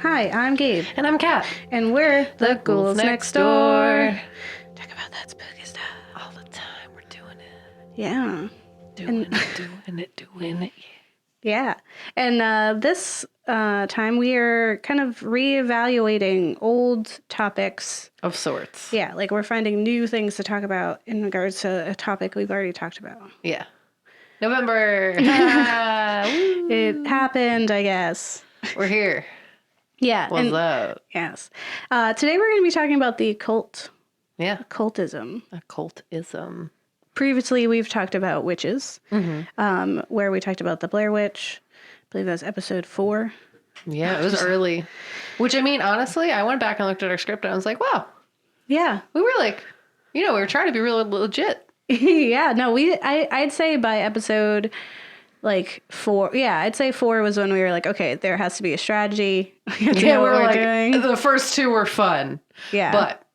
Hi, I'm Gabe. And I'm Kat. And we're the Ghouls Next Door. Talk about that spooky stuff all the time. We're doing it. Yeah. Doing it. Yeah. And this time we are kind of reevaluating old topics. Of sorts. Yeah, like we're finding new things to talk about in regards to a topic we've already talked about. Yeah. November. It happened, I guess. We're here. Yeah. What's up? Yes. Today we're going to be talking about the occult. Yeah. Occultism. Occultism. Previously, we've talked about witches, where we talked about the Blair Witch. I believe that was episode 4. Yeah, it was early. Which, I mean, honestly, I went back and looked at our script and I was like, wow. Yeah. We were like, we were trying to be really legit. Yeah, no, I'd say by episode, 4, I'd say 4 was when we were like, okay, there has to be a strategy. We were like, doing. The first 2 were fun. Yeah. But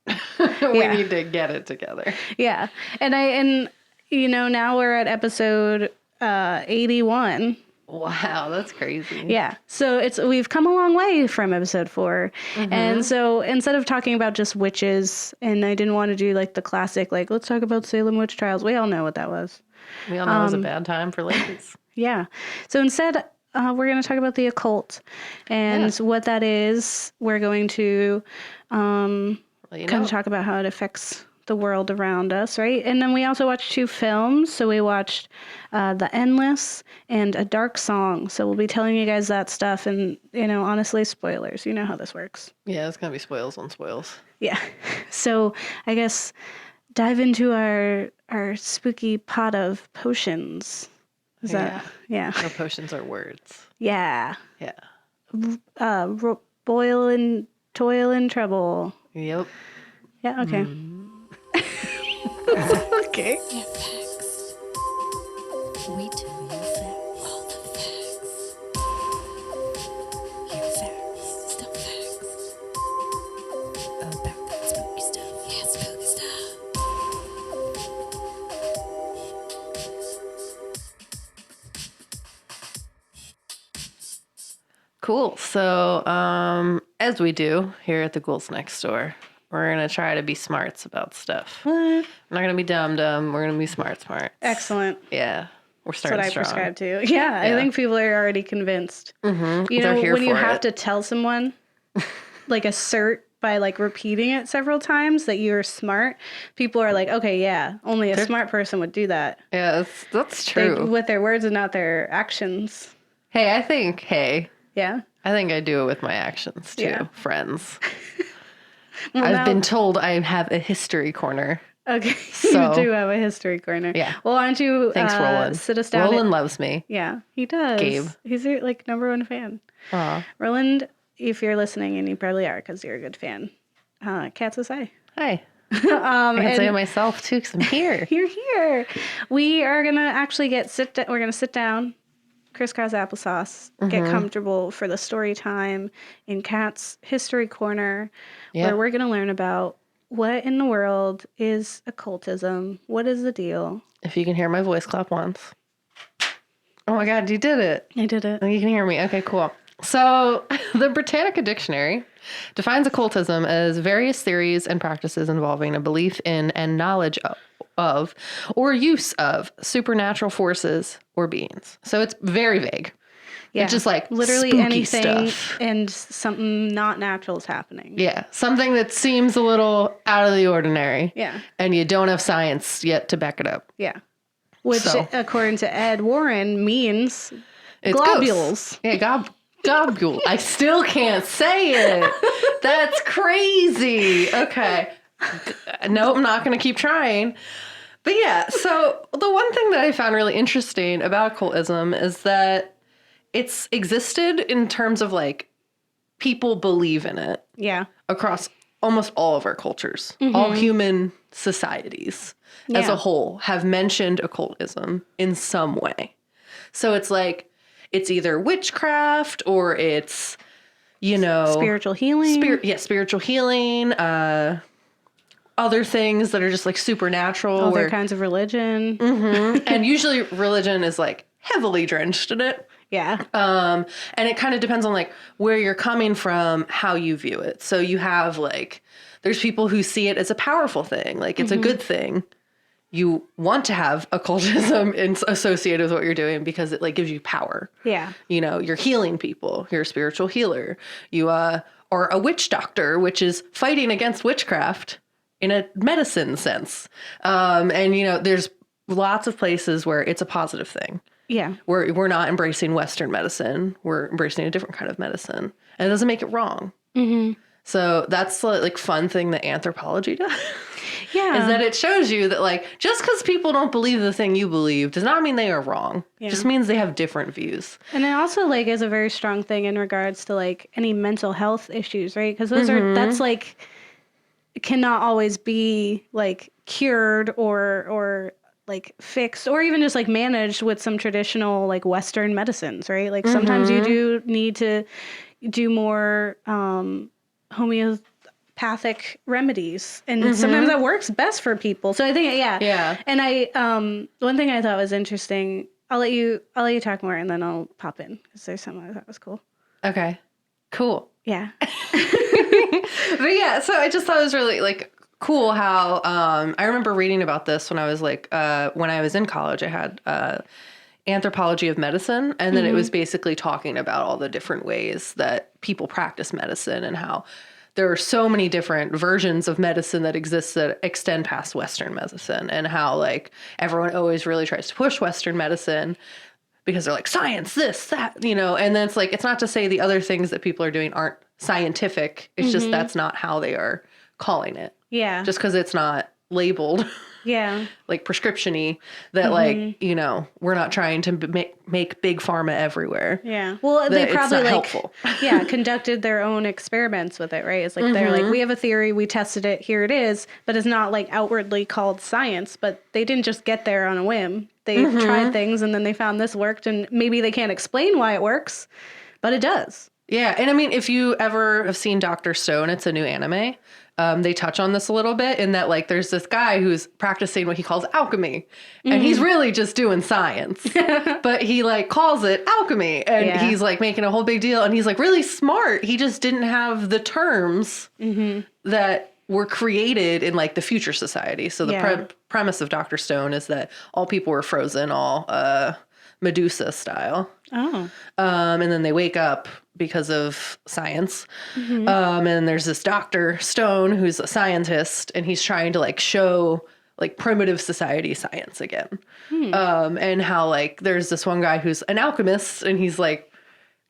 we need to get it together. Yeah. And now we're at episode 81. Wow, that's crazy. Yeah. So we've come a long way from episode 4. And so instead of talking about just witches, and I didn't want to do the classic, let's talk about Salem witch trials. We all know what that was. We all know it was a bad time for ladies. Yeah. So instead, we're going to talk about the occult and what that is. We're going to kind of talk about how it affects the world around us, right? And then we also watched 2 films. So we watched The Endless and A Dark Song. So we'll be telling you guys that stuff. And, honestly, spoilers. You know how this works. Yeah, it's going to be spoils on spoils. Yeah. So I guess dive into our spooky pot of potions. Is that? Yeah. No, potions are words. Yeah. Yeah. Boil and toil and trouble. Yep. Yeah, okay. Okay. Yeah, facts. We tell you facts. All the facts. Here facts. Still facts. About that spooky stuff. Yeah, spooky stuff. Cool. So, as we do here at the Ghouls Next Door, we're going to try to be smarts about stuff. What? We're not going to be dumb. We're going to be smart. Excellent. Yeah. We're starting That's what strong. I prescribe to. Yeah, I think people are already convinced. Mm-hmm. You know, when you have to tell someone, assert by repeating it several times that you're smart, people are like, okay, yeah, only a smart person would do that. Yeah, that's true. With their words and not their actions. Hey, Yeah. I think I do it with my actions, too, friends. Well, I've been told I have a history corner. Okay, So, you do have a history corner. Yeah. Well, why don't you Thanks, Roland. sit us down? Roland loves me. Yeah, he does. Gabe. He's your number 1 fan. Roland, if you're listening, and you probably are because you're a good fan, Kat says hi. Hi. I can say it myself, too, because I'm here. You're here. We are going to actually we're going to sit down, crisscross applesauce, get comfortable for the story time in Kat's history corner, where we're going to learn about what in the world is occultism. What is the deal? If you can hear my voice clap once. Oh my God, you did it. I did it. You can hear me. Okay, cool. So the Britannica Dictionary defines occultism as various theories and practices involving a belief in and knowledge of or use of supernatural forces or beings. So it's very vague. Yeah. It's just literally spooky anything stuff. and something not natural is happening. Yeah. Something that seems a little out of the ordinary. Yeah. And you don't have science yet to back it up. Yeah. Which, according to Ed Warren, means It's globules. Ghosts. Yeah, globule. I still can't say it. That's crazy. Okay. No, I'm not going to keep trying. But yeah, so the one thing that I found really interesting about occultism is that it's existed in terms of people believe in it. Yeah. Across almost all of our cultures. All human societies as a whole have mentioned occultism in some way. So it's it's either witchcraft or it's, spiritual healing. Spiritual healing. Other things that are just supernatural. Other kinds of religion. And usually religion is heavily drenched in it. Yeah. And it kind of depends on like where you're coming from, how you view it. So you have like, there's people who see it as a powerful thing, like it's a good thing. You want to have occultism associated with what you're doing because it like gives you power. Yeah. You know, you're healing people. You're a spiritual healer. You are a witch doctor, which is fighting against witchcraft in a medicine sense. And, you know, there's lots of places where it's a positive thing. Yeah. We're not embracing Western medicine. We're embracing a different kind of medicine. And it doesn't make it wrong. Mm-hmm. So that's the like fun thing that anthropology does. Yeah. Is that it shows you that like just because people don't believe the thing you believe does not mean they are wrong. Yeah. It just means they have different views. And it also like is a very strong thing in regards to like any mental health issues, right? Because those are that's like cannot always be like cured or like fixed or even just like managed with some traditional like Western medicines, right? Like sometimes you do need to do more homeopathic remedies, and sometimes that works best for people. So I think yeah. And I one thing I thought was interesting. I'll let you talk more, and then I'll pop in because there's something I thought was cool. Okay, cool. Yeah. But yeah, so I just thought it was really like cool how I remember reading about this when I was like when I was in college. I had anthropology of medicine, and then it was basically talking about all the different ways that people practice medicine and how there are so many different versions of medicine that exist that extend past Western medicine, and how like everyone always really tries to push Western medicine because they're like science, this, that, you know, and then it's like, it's not to say the other things that people are doing aren't scientific. It's just that's not how they are calling it. Yeah. Just because it's not labeled. Yeah. Like prescription-y, that like, you know, we're not trying to make big pharma everywhere. Yeah. Well, they probably like, helpful. Yeah, conducted their own experiments with it, right? It's like, they're like, we have a theory, we tested it, here it is, but it's not like outwardly called science, but they didn't just get there on a whim. They tried things and then they found this worked, and maybe they can't explain why it works, but it does. Yeah. And I mean, if you ever have seen Dr. Stone, it's a new anime. They touch on this a little bit in that like there's this guy who's practicing what he calls alchemy, and he's really just doing science, but he like calls it alchemy, and he's like making a whole big deal, and he's like really smart. He just didn't have the terms that were created in like the future society. So the premise of Dr. Stone is that all people were frozen, all Medusa style. Oh. And then they wake up because of science. And there's this Dr. Stone who's a scientist, and he's trying to like show like primitive society science again. And how like there's this one guy who's an alchemist, and he's like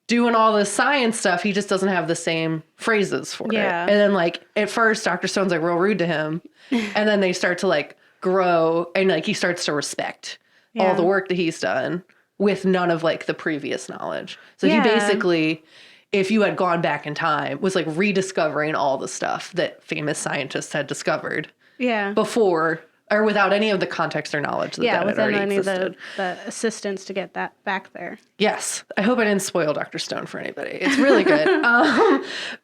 doing all this science stuff. He just doesn't have the same phrases for it. And then like at first Dr. Stone's like real rude to him. And then they start to like grow, and like he starts to respect all the work that he's done with none of like the previous knowledge. So he basically, if you had gone back in time, was like rediscovering all the stuff that famous scientists had discovered before, or without any of the context or knowledge that had already any existed. of the assistance to get that back there. Yes. I hope I didn't spoil Dr. Stone for anybody. It's really good.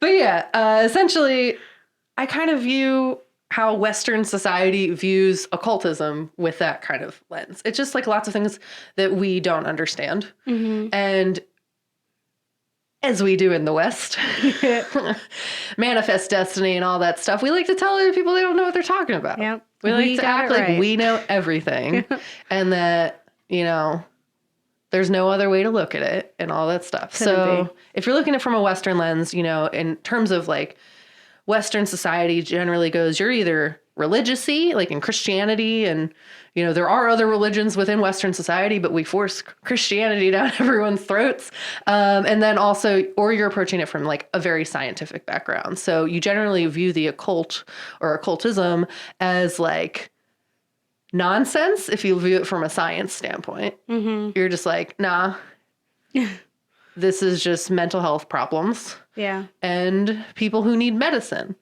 But yeah, essentially, I kind of view how Western society views occultism with that kind of lens. It's just like lots of things that we don't understand. And as we do in the West, manifest destiny and all that stuff, we like to tell other people they don't know what they're talking about. Yep. We like to act like we know everything and that, you know, there's no other way to look at it and all that stuff. If you're looking at it from a Western lens, you know, in terms of like Western society generally goes, you're either religious-y, like in Christianity, and, you know, there are other religions within Western society, but we force Christianity down everyone's throats. And then also, or you're approaching it from like a very scientific background. So you generally view the occult or occultism as like nonsense if you view it from a science standpoint. You're just like, nah, this is just mental health problems. Yeah. And people who need medicine.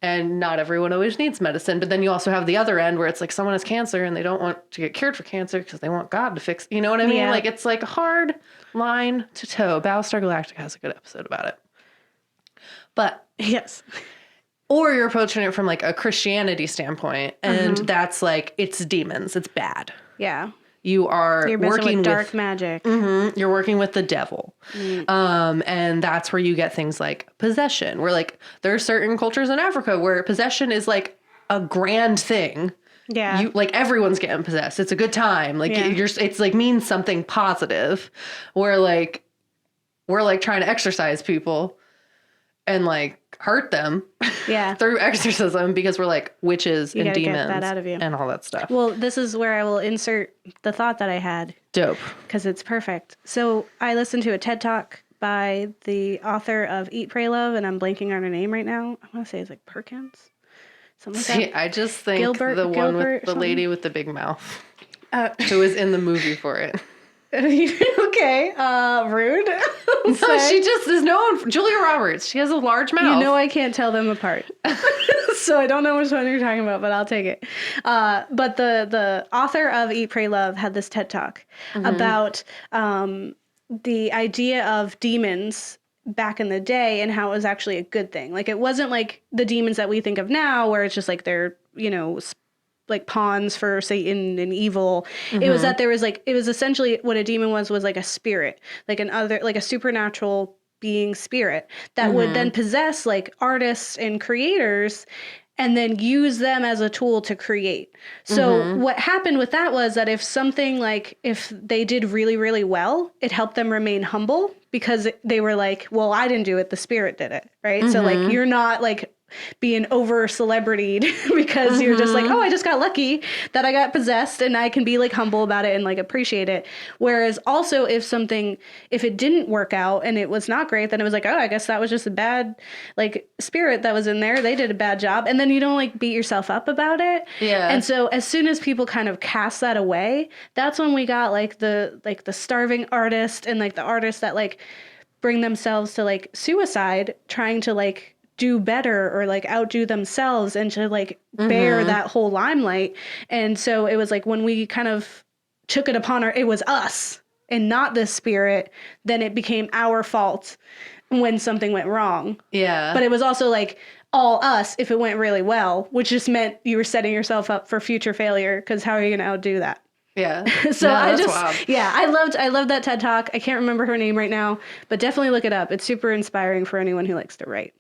And not everyone always needs medicine. But then you also have the other end where it's like someone has cancer and they don't want to get cured for cancer because they want God to fix. You know what I mean? Like it's like a hard line to toe. Battlestar Galactica has a good episode about it. But yes. Or you're approaching it from like a Christianity standpoint. And that's like, it's demons. It's bad. Yeah. you are You're working with dark magic. You're working with the devil. And that's where you get things like possession, where like there are certain cultures in Africa where possession is like a grand thing. Yeah. Like everyone's getting possessed. It's a good time. Like it's like means something positive, where like we're like trying to exorcise people and like hurt them through exorcism because we're like witches and demons get that out of you. And all that stuff. Well, this is where I will insert the thought that I had. Dope. Because it's perfect. So I listened to a TED Talk by the author of Eat, Pray, Love, and I'm blanking on her name right now. I want to say it's like Perkins. Something like that. I just think Gilbert one with the lady with the big mouth who was in the movie for it. Okay, rude. No, she just is known. Julia Roberts. She has a large mouth. You know I can't tell them apart. So I don't know which one you're talking about, but I'll take it. But the author of Eat, Pray, Love had this TED Talk about the idea of demons back in the day and how it was actually a good thing. Like, it wasn't like the demons that we think of now where it's just like they're, you know, like pawns for Satan and evil. It was that there was like, it was essentially what a demon was like a spirit, like a supernatural being spirit that would then possess like artists and creators and then use them as a tool to create. So what happened with that was that if they did really, really well, it helped them remain humble because they were like, well, I didn't do it. The spirit did it. Right. So like, you're not like being over celebrityed because you're just like, oh, I just got lucky that I got possessed and I can be like humble about it and like appreciate it. Whereas also if it didn't work out and it was not great, then it was like, oh, I guess that was just a bad like spirit that was in there. They did a bad job. And then you don't like beat yourself up about it. Yeah. And so as soon as people kind of cast that away, that's when we got like the starving artist and like the artists that like bring themselves to like suicide, trying to like do better or like outdo themselves and to like bear that whole limelight. And so it was like when we kind of took it upon it was us and not the spirit, then it became our fault when something went wrong. Yeah. But it was also like all us if it went really well, which just meant you were setting yourself up for future failure because how are you going to outdo that? Yeah. So no, I just, wild. Yeah, I loved that TED Talk. I can't remember her name right now, but definitely look it up. It's super inspiring for anyone who likes to write.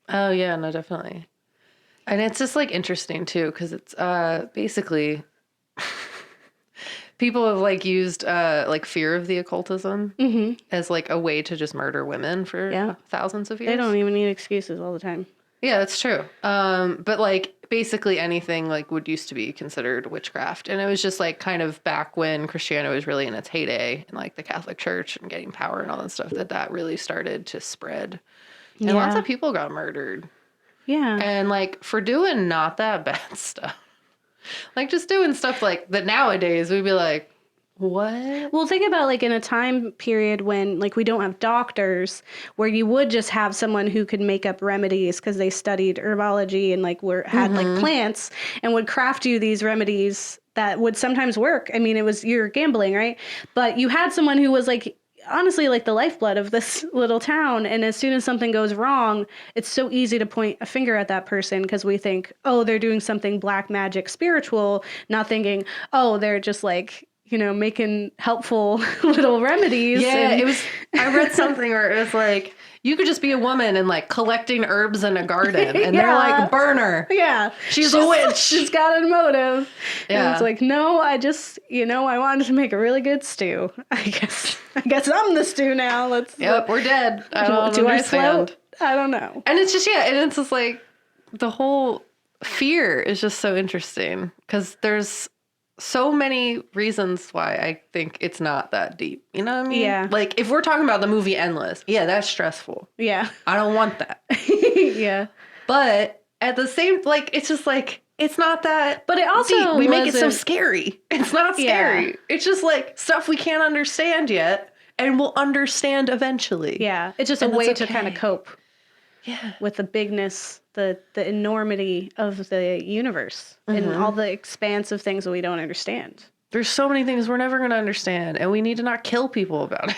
Oh, yeah, no, definitely. And it's just, like, interesting, too, because it's basically people have, like, used, like, fear of the occultism as, like, a way to just murder women for thousands of years. They don't even need excuses all the time. Yeah, that's true. But, like, basically anything, like, would used to be considered witchcraft. And it was just, like, kind of back when Christianity was really in its heyday and, like, the Catholic Church and getting power and all that stuff that really started to spread. And lots of people got murdered. Yeah. And, like, for doing not that bad stuff. Like, just doing stuff like that nowadays, we'd be like, what? Well, think about, like, in a time period when, like, we don't have doctors, where you would just have someone who could make up remedies because they studied herbology and, like, had like, plants and would craft you these remedies that would sometimes work. I mean, you're gambling, right? But you had someone who was, like, honestly like the lifeblood of this little town. And as soon as something goes wrong, it's so easy to point a finger at that person because we think, oh, they're doing something black magic spiritual, not thinking, oh, they're just like, you know, making helpful little remedies. Yeah, I read something where it was like, you could just be a woman and like collecting herbs in a garden and they're like, burn her. Yeah. She's a witch. She's got a motive. Yeah. And it's like, no, I just, I wanted to make a really good stew. I guess I'm the stew now. We're dead. I don't understand. I float? I don't know. And it's just, and it's just like the whole fear is just so interesting because there's so many reasons why I think it's not that deep. You know what I mean? Yeah. Like, if we're talking about the movie Endless, that's stressful. Yeah. I don't want that. Yeah. But at the same, like, it's just like, it's not that But it also deep. We make it so scary. It's not scary. Yeah. It's just like stuff we can't understand yet and we'll understand eventually. Yeah. It's just a way to kind of cope. Yeah. With the bigness, the enormity of the universe and all the expansive things that we don't understand. There's so many things we're never going to understand, and we need to not kill people about it.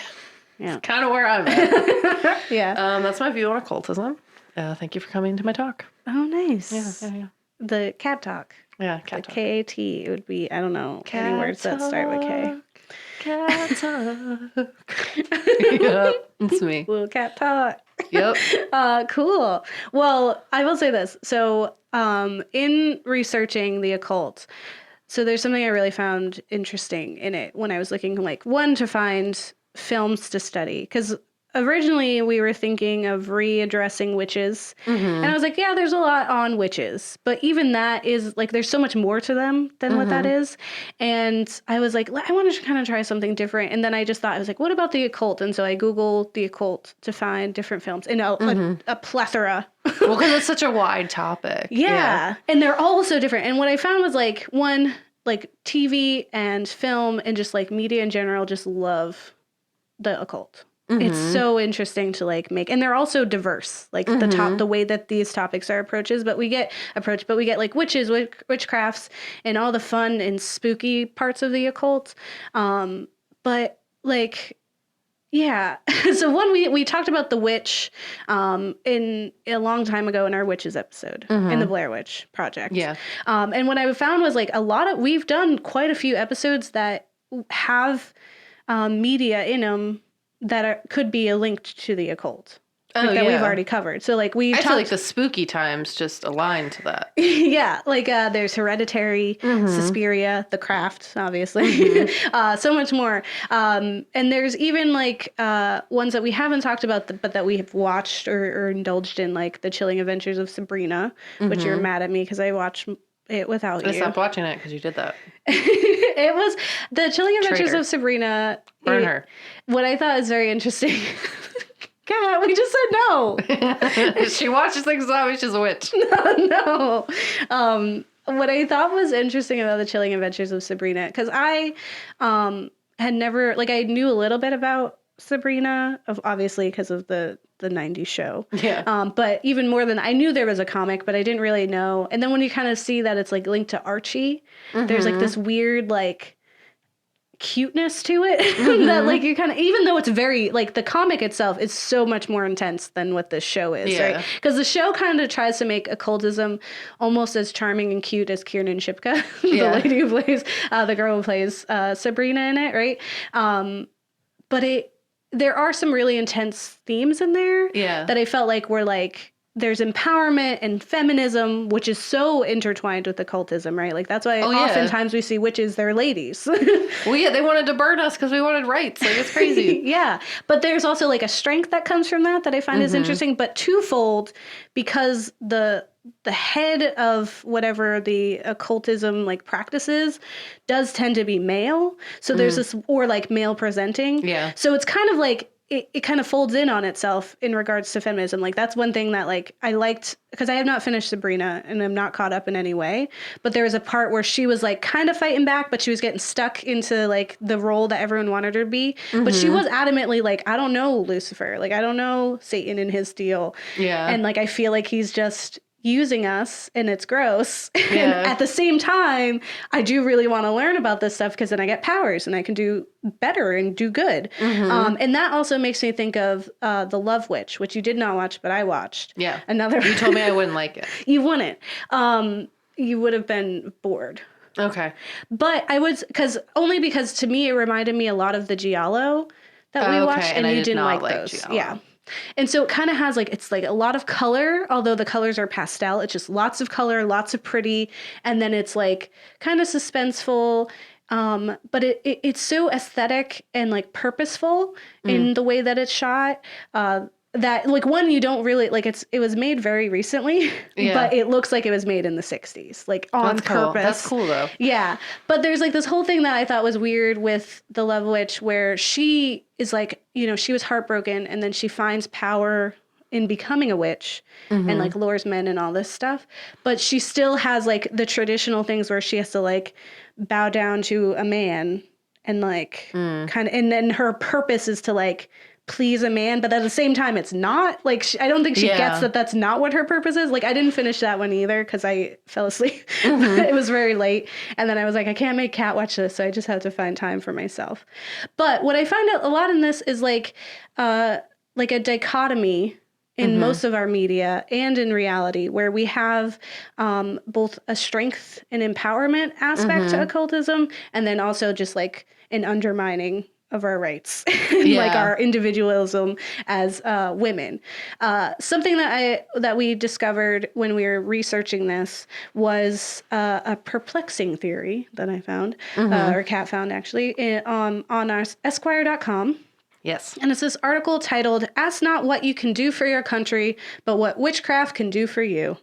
Yeah. It's kind of where I'm at. Yeah. That's my view on occultism. Thank you for coming to my talk. Oh, nice. Yeah. Yeah. The cat talk. Yeah, cat talk. K-A-T. It would be, I don't know, any words that start with K. Cat talk. Yep, it's me. Little cat talk. Yep. Cool. Well, I will say this. So, in researching the occult, so there's something I really found interesting in it when I was looking, like, one, to find films to study, because originally we were thinking of readdressing witches, and I was like, yeah, there's a lot on witches, but even that is like, there's so much more to them than what that is. And I was like, I wanted to kind of try something different. And then I just thought, I was like, what about the occult? And so I Googled the occult to find different films, and a plethora. Well, because it's such a wide topic. Yeah. And they're all so different. And what I found was like, one, like TV and film and just like media in general just love the occult. It's so interesting to like make, and they're also diverse, like the way that these topics are approached, but we get like witches, witchcrafts, and all the fun and spooky parts of the occult. But like, yeah. So one, we talked about the witch in a long time ago in our witches episode in the Blair Witch Project. Yeah. And what I found was like we've done quite a few episodes that have media in them that could be linked to the occult. That we've already covered. So like I feel like the spooky times just align to that. Yeah, like there's Hereditary, Suspiria, The Craft, obviously, so much more. And there's even like ones that we haven't talked about, but that we have watched or indulged in, like The Chilling Adventures of Sabrina, which you're mad at me because I watched it without you. I stopped watching it because you did that. It was The Chilling Adventures of Sabrina. Burn her. What I thought was very interesting. God, we just said no. She watches things zombie, she's a witch. No. What I thought was interesting about The Chilling Adventures of Sabrina, because I had never, like, I knew a little bit about Sabrina, obviously because of the 90s show. Yeah. But even more than, I knew there was a comic, but I didn't really know. And then when you kind of see that it's like linked to Archie, there's like this weird like cuteness to it that like you kind of, even though it's very like the comic itself is so much more intense than what this show is, right? Because the show kind of tries to make occultism almost as charming and cute as Kiernan Shipka, the lady who plays the girl who plays Sabrina in it, right? But there are some really intense themes in there that I felt like were like, there's empowerment and feminism, which is so intertwined with occultism, right? Like that's why oftentimes we see witches, they're ladies. Well, yeah, they wanted to burn us because we wanted rights. Like it's crazy. Yeah. But there's also like a strength that comes from that I find is interesting, but twofold, because the head of whatever the occultism like practices does tend to be male. So there's this, or like male presenting. Yeah. So it's kind of like, it kind of folds in on itself in regards to feminism. Like that's one thing that like I liked, because I have not finished Sabrina and I'm not caught up in any way, but there was a part where she was like kind of fighting back, but she was getting stuck into like the role that everyone wanted her to be. But she was adamantly like, I don't know Lucifer. Like I don't know Satan and his deal. Yeah. And like, I feel like he's just using us and it's gross. And at the same time, I do really want to learn about this stuff because then I get powers and I can do better and do good. And that also makes me think of The Love Witch, which you did not watch, but I watched. Yeah. You told me I wouldn't like it. You wouldn't. You would have been bored. Okay. But I was, because to me, it reminded me a lot of the Giallo that we watched, and you didn't like those. Giallo. Yeah. And so it kind of has like, it's like a lot of color, although the colors are pastel. It's just lots of color, lots of pretty. And then it's like kind of suspenseful. But it's so aesthetic and like purposeful in the way that it's shot. That like one, you don't really like it was made very recently, but it looks like it was made in the 60s, like on purpose. Cool. That's cool though. Yeah. But there's like this whole thing that I thought was weird with The Love Witch, where she is like, you know, she was heartbroken and then she finds power in becoming a witch and like lures men and all this stuff. But she still has like the traditional things where she has to like bow down to a man and like kind of, and then her purpose is to like please a man, but at the same time it's not like I don't think she gets that that's not what her purpose is. Like I didn't finish that one either because I fell asleep. It was very late, and then I was like, I can't make Kat watch this, so I just had to find time for myself. But what I find out a lot in this is like a dichotomy in most of our media and in reality, where we have both a strength and empowerment aspect to occultism, and then also just like an undermining of our rights, like our individualism as women. Something that we discovered when we were researching this was a perplexing theory that I found, or Kat found actually, on our Esquire.com. Yes. And it's this article titled, "Ask Not What You Can Do for Your Country, but What Witchcraft Can Do for You."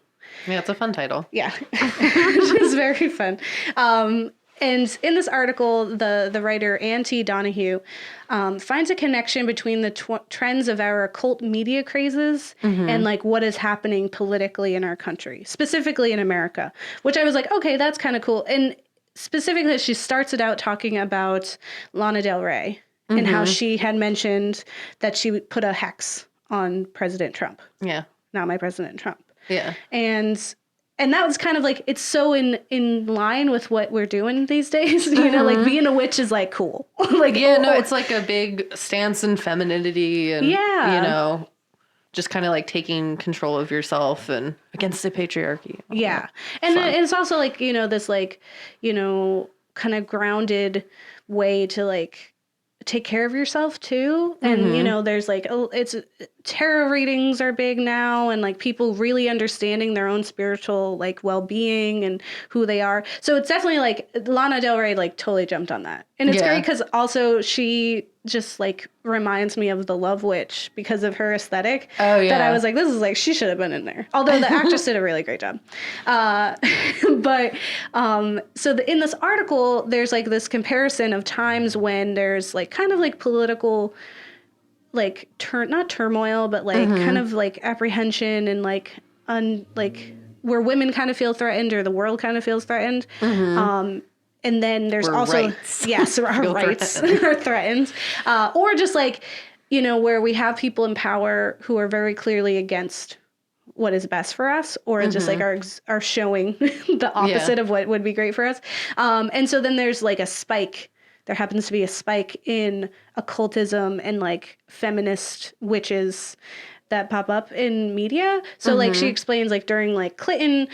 Yeah, it's a fun title. Yeah, it's very fun. And in this article, the writer Ann T. Donahue finds a connection between the trends of our occult media crazes and like what is happening politically in our country, specifically in America, which I was like, okay, that's kind of cool. And specifically, she starts it out talking about Lana Del Rey. And how she had mentioned that she would put a hex on President Trump. Yeah. Not my President Trump. Yeah. And that was kind of like, it's so in line with what we're doing these days. You know, like being a witch is like cool. Like, yeah, no, it's like a big stance in femininity and, you know, just kind of like taking control of yourself and against the patriarchy. Yeah. And it's also like, you know, this like, you know, kind of grounded way to like take care of yourself too. And you know, there's like, it's tarot readings are big now, and like people really understanding their own spiritual like well-being and who they are. So it's definitely like Lana Del Rey like totally jumped on that. And it's great because also she just like reminds me of the Love Witch because of her aesthetic. Oh yeah. That I was like, this is like, she should have been in there. Although the actress did a really great job. But so in this article, there's like this comparison of times when there's like kind of like political like not turmoil, but like kind of like apprehension and like where women kind of feel threatened or the world kind of feels threatened. And then there's also our rights are threatened, or just like, you know, where we have people in power who are very clearly against what is best for us, or just like are showing the opposite of what would be great for us. And so then there's like a spike. There happens to be a spike in occultism and like feminist witches that pop up in media. So like she explains like during like Clinton,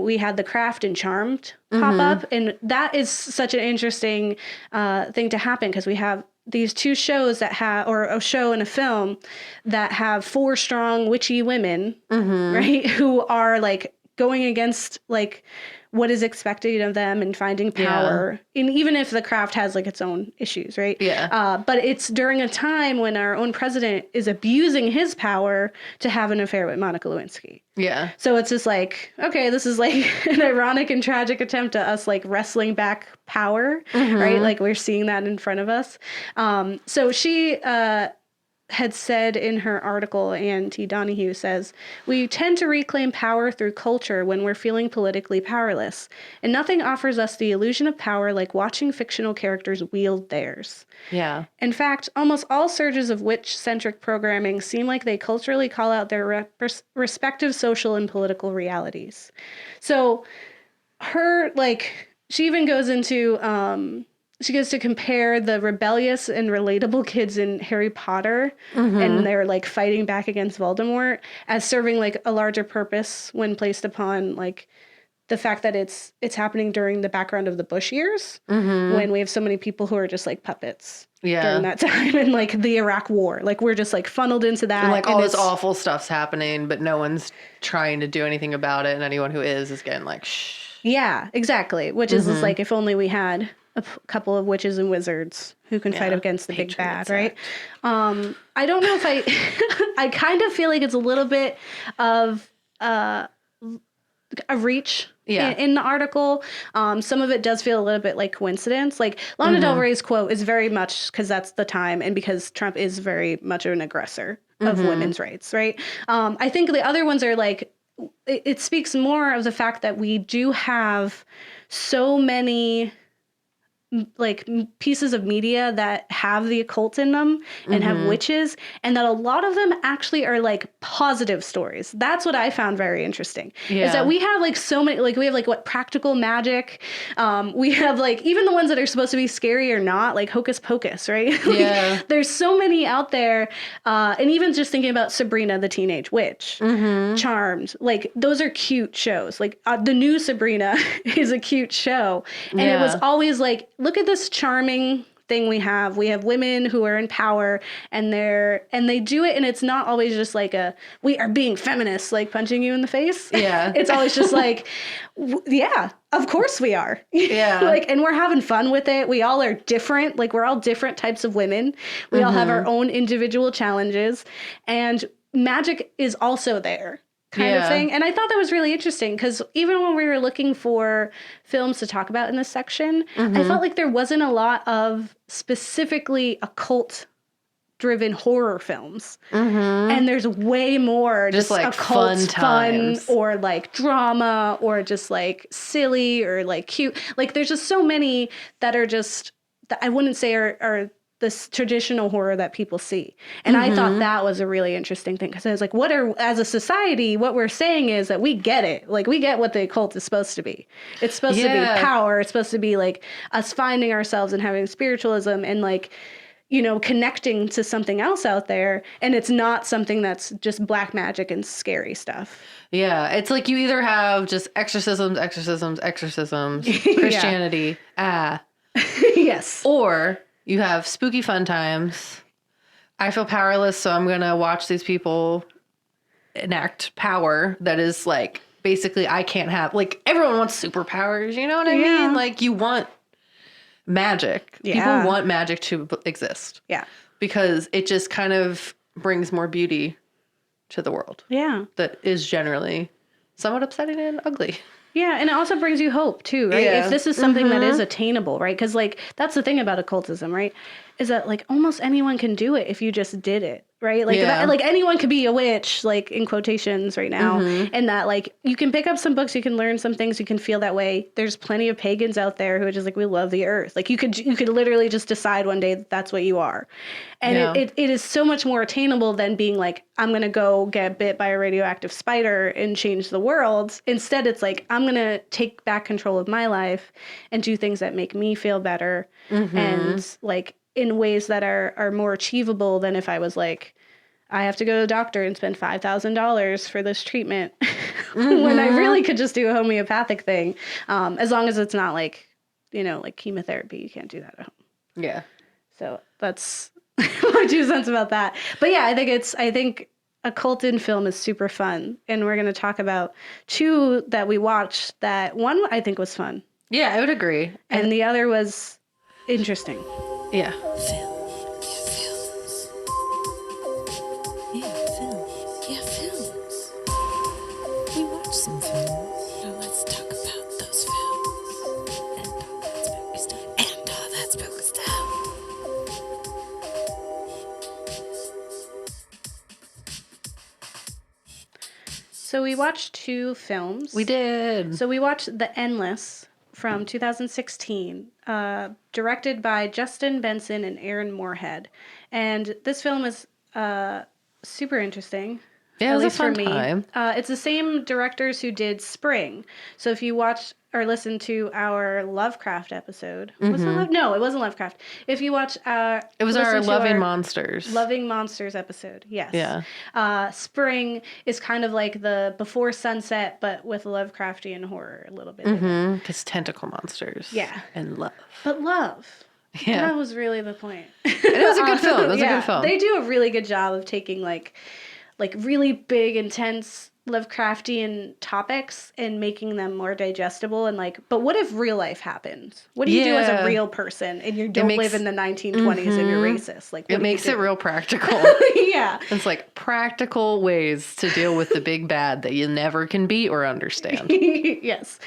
we had the Craft and Charmed pop up. And that is such an interesting thing to happen because we have these two shows that have, or a show and a film that have 4 strong witchy women, right? Who are like going against like what is expected of them and finding power. And even if the Craft has like its own issues, right? Yeah. But it's during a time when our own president is abusing his power to have an affair with Monica Lewinsky. Yeah. So it's just like, okay, this is like an ironic and tragic attempt at us like wrestling back power, right? Like we're seeing that in front of us. So she had said in her article, Ann T. Donahue says, "We tend to reclaim power through culture when we're feeling politically powerless, and nothing offers us the illusion of power like watching fictional characters wield theirs." Yeah. In fact, almost all surges of witch-centric programming seem like they culturally call out their respective social and political realities. So her, like, she even goes into... she gets to compare the rebellious and relatable kids in Harry Potter and they're like fighting back against Voldemort as serving like a larger purpose when placed upon like the fact that it's happening during the background of the Bush years when we have so many people who are just like puppets during that time, and like the Iraq War, like we're just like funneled into that, and like all this awful stuff's happening, but no one's trying to do anything about it, and anyone who is getting like shh. Yeah, exactly. Which is like if only we had a couple of witches and wizards who can fight against the big bad, right? I don't know if I kind of feel like it's a little bit of a reach in the article. Some of it does feel a little bit like coincidence. Like Lana Del Rey's quote is very much because that's the time and because Trump is very much an aggressor of women's rights, right? I think the other ones are like, it speaks more of the fact that we do have so many pieces of media that have the occult in them and have witches, and that a lot of them actually are like positive stories. That's what I found very interesting. Is that we have like so many, like we have like what practical magic, we have like even the ones that are supposed to be scary or not, like Hocus Pocus, right? Like, there's so many out there, and even just thinking about Sabrina the Teenage Witch, Charmed, like those are cute shows. Like the new Sabrina is a cute show, and it was always like, look at this charming thing we have. We have women who are in power, and they do it, and it's not always just like we are being feminists, like punching you in the face. Yeah. It's always just like, yeah, of course we are. Yeah. Like, and we're having fun with it. We all are different. Like, we're all different types of women. We all have our own individual challenges, and magic is also there. Kind of thing. And I thought that was really interesting because even when we were looking for films to talk about in this section, I felt like there wasn't a lot of specifically occult driven horror films. And there's way more just like occult fun or like drama or just like silly or like cute. Like there's just so many that are just, that I wouldn't say are this traditional horror that people see. And I thought that was a really interesting thing because I was like, as a society, what we're saying is that we get it. Like we get what the occult is supposed to be. It's supposed to be power. It's supposed to be like us finding ourselves and having spiritualism and like, you know, connecting to something else out there. And it's not something that's just black magic and scary stuff. Yeah. It's like you either have just exorcisms, Christianity. Yes. Or you have spooky fun times. I feel powerless, so I'm going to watch these people enact power that is like, basically, I can't have, like, everyone wants superpowers, you know what I mean? Like, you want magic. People want magic to exist. Yeah. Because it just kind of brings more beauty to the world. Yeah. That is generally somewhat upsetting and ugly. Yeah, and it also brings you hope, too, right? If this is something that is attainable, right? Because, like, that's the thing about occultism, right? Is that, like, almost anyone can do it if you just did it, right? Like, like anyone could be a witch, like, in quotations right now. And that, like, you can pick up some books, you can learn some things, you can feel that way. There's plenty of pagans out there who are just like, we love the earth. Like, you could literally just decide one day that that's what you are. And it is so much more attainable than being like, I'm going to go get bit by a radioactive spider and change the world. Instead, it's like, I'm going to take back control of my life and do things that make me feel better. And, like, in ways that are more achievable than if I was like, I have to go to the doctor and spend $5,000 for this treatment when I really could just do a homeopathic thing. As long as it's not like, you know, like chemotherapy, you can't do that at home. Yeah. So that's my 2 cents about that. But yeah, I think occult in film is super fun. And we're going to talk about 2 that we watched that one I think was fun. Yeah, I would agree. And the other was interesting. Yeah. Films. Yeah, films. We watched some films. Now let's talk about those films. And all that spooky stuff. So we watched 2 films. We did. So we watched The Endless from 2016, directed by Justin Benson and Aaron Moorhead. And this film is super interesting. Yeah, it was a fun time. It's the same directors who did Spring. So if you watch or listen to our Lovecraft episode, was it no, it wasn't Lovecraft. If you watch, it was our Loving Monsters episode. Yes. Yeah. Spring is kind of like the Before Sunset, but with Lovecraftian horror a little bit. Because tentacle monsters. Yeah. And love. But love. Yeah. That was really the point. It was a good film. It was a good film. They do a really good job of taking like really big, intense Lovecraftian topics and making them more digestible and like, but what if real life happened? What do you do as a real person and you don't live in the 1920s and you're racist? Like, it makes it real practical. Yeah. It's like practical ways to deal with the big bad that you never can beat or understand. Yes.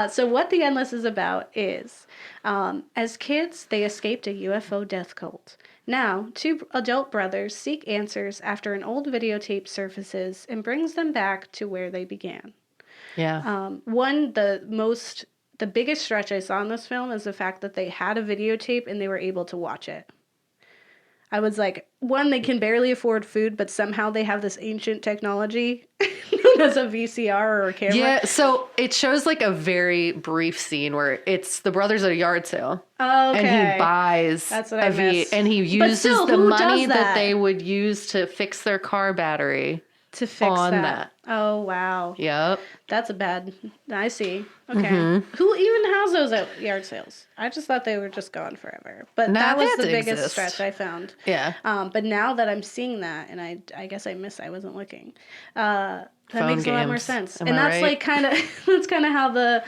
So what The Endless is about is, as kids, they escaped a UFO death cult. Now, 2 adult brothers seek answers after an old videotape surfaces and brings them back to where they began. Yeah. One, the most the biggest stretch I saw in this film is the fact that they had a videotape and they were able to watch it. I was like, one, they can barely afford food, but somehow they have this ancient technology known as a VCR or a camera. Yeah, so it shows like a very brief scene where it's the brothers at a yard sale. Oh, okay. And he buys That's what I missed. and he uses still, the who money does that that? they would use to fix their car battery. To fix on that. Oh, wow. Yep. That's a bad... I see. Okay. Who even has those at yard sales? I just thought they were just gone forever. But Nah, that was they the have to biggest exist. stretch I found. Yeah. But now that I'm seeing that, and I guess I wasn't looking, that Phone makes a lot more games. sense. Am And I that's right? like kind of... That's kind of how the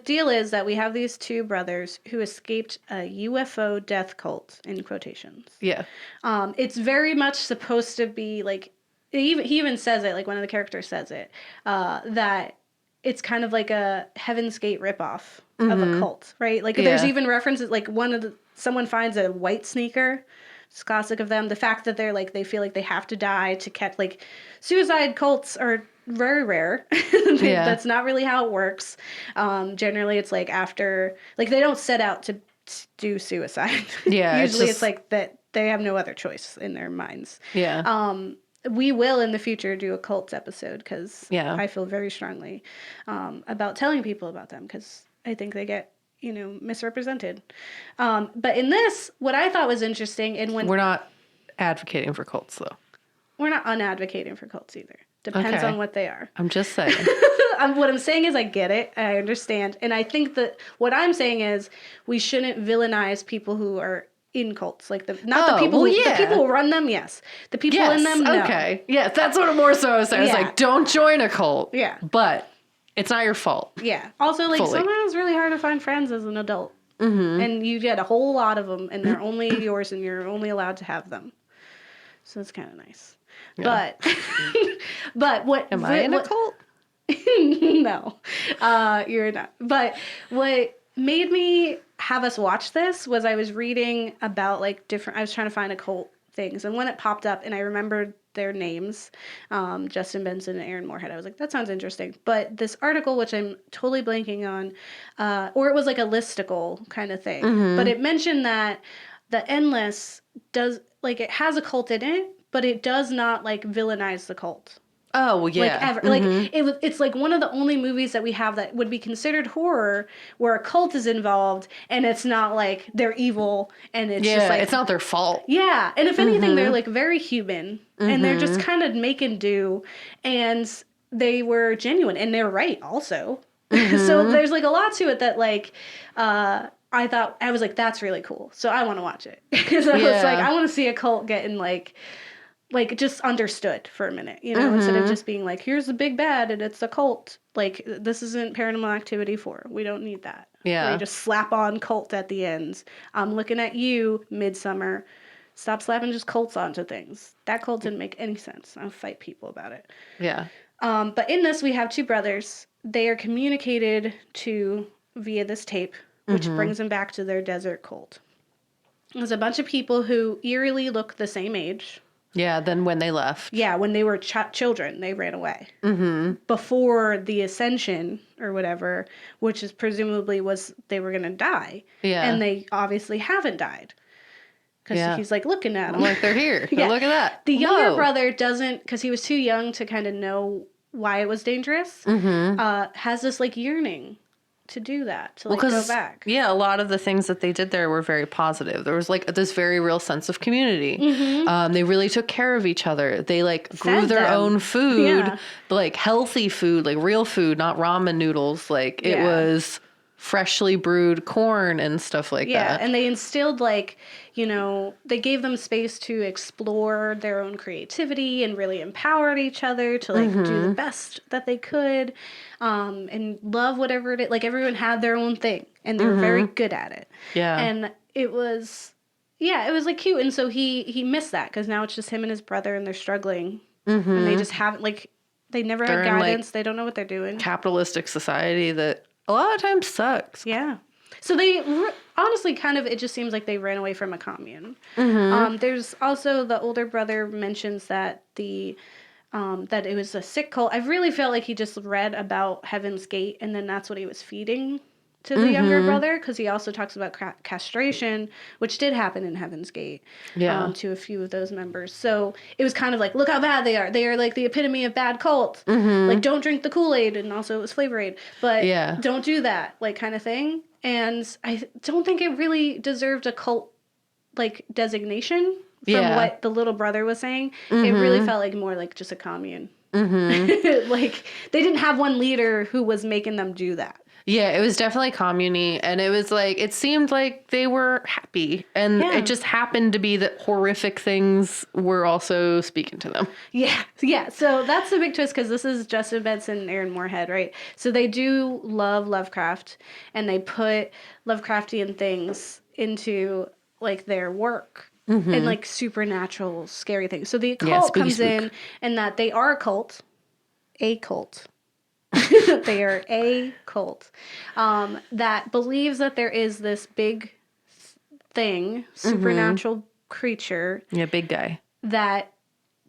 deal is that we have these two brothers who escaped a UFO death cult, in quotations. Yeah. It's very much supposed to be like, he even says it, like one of the characters says it, that it's kind of like a Heaven's Gate ripoff of a cult, right? Like there's even references, like someone finds a white sneaker. It's classic of them. The fact that they feel like they have to die to catch, like, suicide cults are very rare. That's not really how it works. Generally, it's like after, like, they don't set out to do suicide. Yeah. Usually it's like that they have no other choice in their minds. Yeah. We will in the future do a cults episode because I feel very strongly about telling people about them because I think they get misrepresented. But in this, what I thought was interesting, and when we're not advocating for cults, though. we're not unadvocating for cults either. Depends on what they are. I'm just saying. What I'm saying is I get it. I understand. And I think that what I'm saying is we shouldn't villainize people who are in cults. Like the people who run them, yes. The people in them, no. Okay. Yes, that's what more so I was saying. I was like, don't join a cult. Yeah. But it's not your fault. Yeah. Also, like, sometimes it's really hard to find friends as an adult. Mm-hmm. And you get a whole lot of them, and they're only yours, and you're only allowed to have them. So it's kind of nice. Yeah. But what... Am I in a cult? No. You're not. But what made me have us watch this was I was reading about, like, I was trying to find occult things, and when it popped up, and I remembered their names, Justin Benson and Aaron Moorhead, I was like, that sounds interesting. But this article, which I'm totally blanking on, or it was like a listicle kind of thing, but it mentioned that the Endless does, like, it has a cult in it, but it does not, like, villainize the cult. Oh, well, yeah. Like, ever. Like, it's like one of the only movies that we have that would be considered horror where a cult is involved and it's not like they're evil and it's just like... it's not their fault. Yeah. And if anything, they're like very human and they're just kind of making do, and they were genuine and they're right also. So there's like a lot to it that like, I was like, that's really cool. So I want to watch it. Because I was like, I want to see a cult getting like just understood for a minute, instead of just being like, here's the big bad and it's a cult. Like, this isn't Paranormal Activity 4. We don't need that. Yeah. Where you just slap on cult at the end. I'm looking at you, Midsummer. Stop slapping just cults onto things. That cult didn't make any sense. I'll fight people about it. Yeah. But in this, we have two brothers. They are communicated to via this tape, which brings them back to their desert cult. There's a bunch of people who eerily look the same age. Yeah, then when they left. Yeah, when they were children, they ran away. Mm-hmm. Before the ascension or whatever, which is presumably they were going to die. Yeah. And they obviously haven't died. Because he's like looking at them. I'm like, they're here. Yeah. Look at that. The younger brother doesn't, because he was too young to kind of know why it was dangerous, has this like yearning to do that, to like go back. Yeah, a lot of the things that they did there were very positive. There was like this very real sense of community. They really took care of each other. They like grew their own food, like healthy food, like real food, not ramen noodles. Like it was freshly brewed corn and stuff like that. Yeah, and they instilled like, they gave them space to explore their own creativity and really empowered each other to like do the best that they could, and love whatever it is. Like everyone had their own thing and they were very good at it. Yeah. And it was like cute. And so he missed that because now it's just him and his brother and they're struggling and they just haven't they never had guidance. They don't know what they're doing. Capitalistic society that a lot of times sucks. Yeah. So they honestly it just seems like they ran away from a commune. There's also the older brother mentions that the that it was a sick cult. I really felt like he just read about Heaven's Gate, and then that's what he was feeding to the younger brother, because he also talks about castration, which did happen in Heaven's Gate to a few of those members. So it was kind of like, look how bad they are. They are like the epitome of bad cult. Like, don't drink the Kool-Aid, and also it was Flavor Aid, but don't do that, like, kind of thing. And I don't think it really deserved a cult, like, designation from what the little brother was saying. It really felt like more like just a commune. Like, they didn't have one leader who was making them do that. Yeah, it was definitely commune-y, and it was like, it seemed like they were happy, and it just happened to be that horrific things were also speaking to them. Yeah. So that's the big twist, because this is Justin Benson and Aaron Moorhead, right? So they do love Lovecraft, and they put Lovecraftian things into, like, their work. And, like, supernatural, scary things. So the occult comes in, and that they are a cult. They are a cult that believes that there is this big thing, supernatural creature. Yeah, big guy. That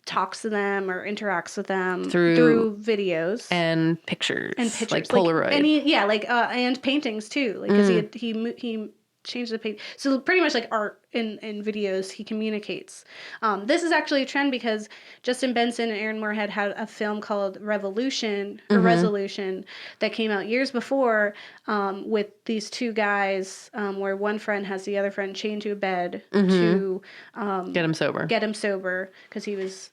talks to them or interacts with them through videos. And pictures. Like Polaroid. Like, and paintings, too. Like, because he changed the page. So pretty much like art in videos, he communicates. This is actually a trend because Justin Benson and Aaron Moorhead had a film called Resolution that came out years before with these two guys where one friend has the other friend chained to a bed to get him sober because he was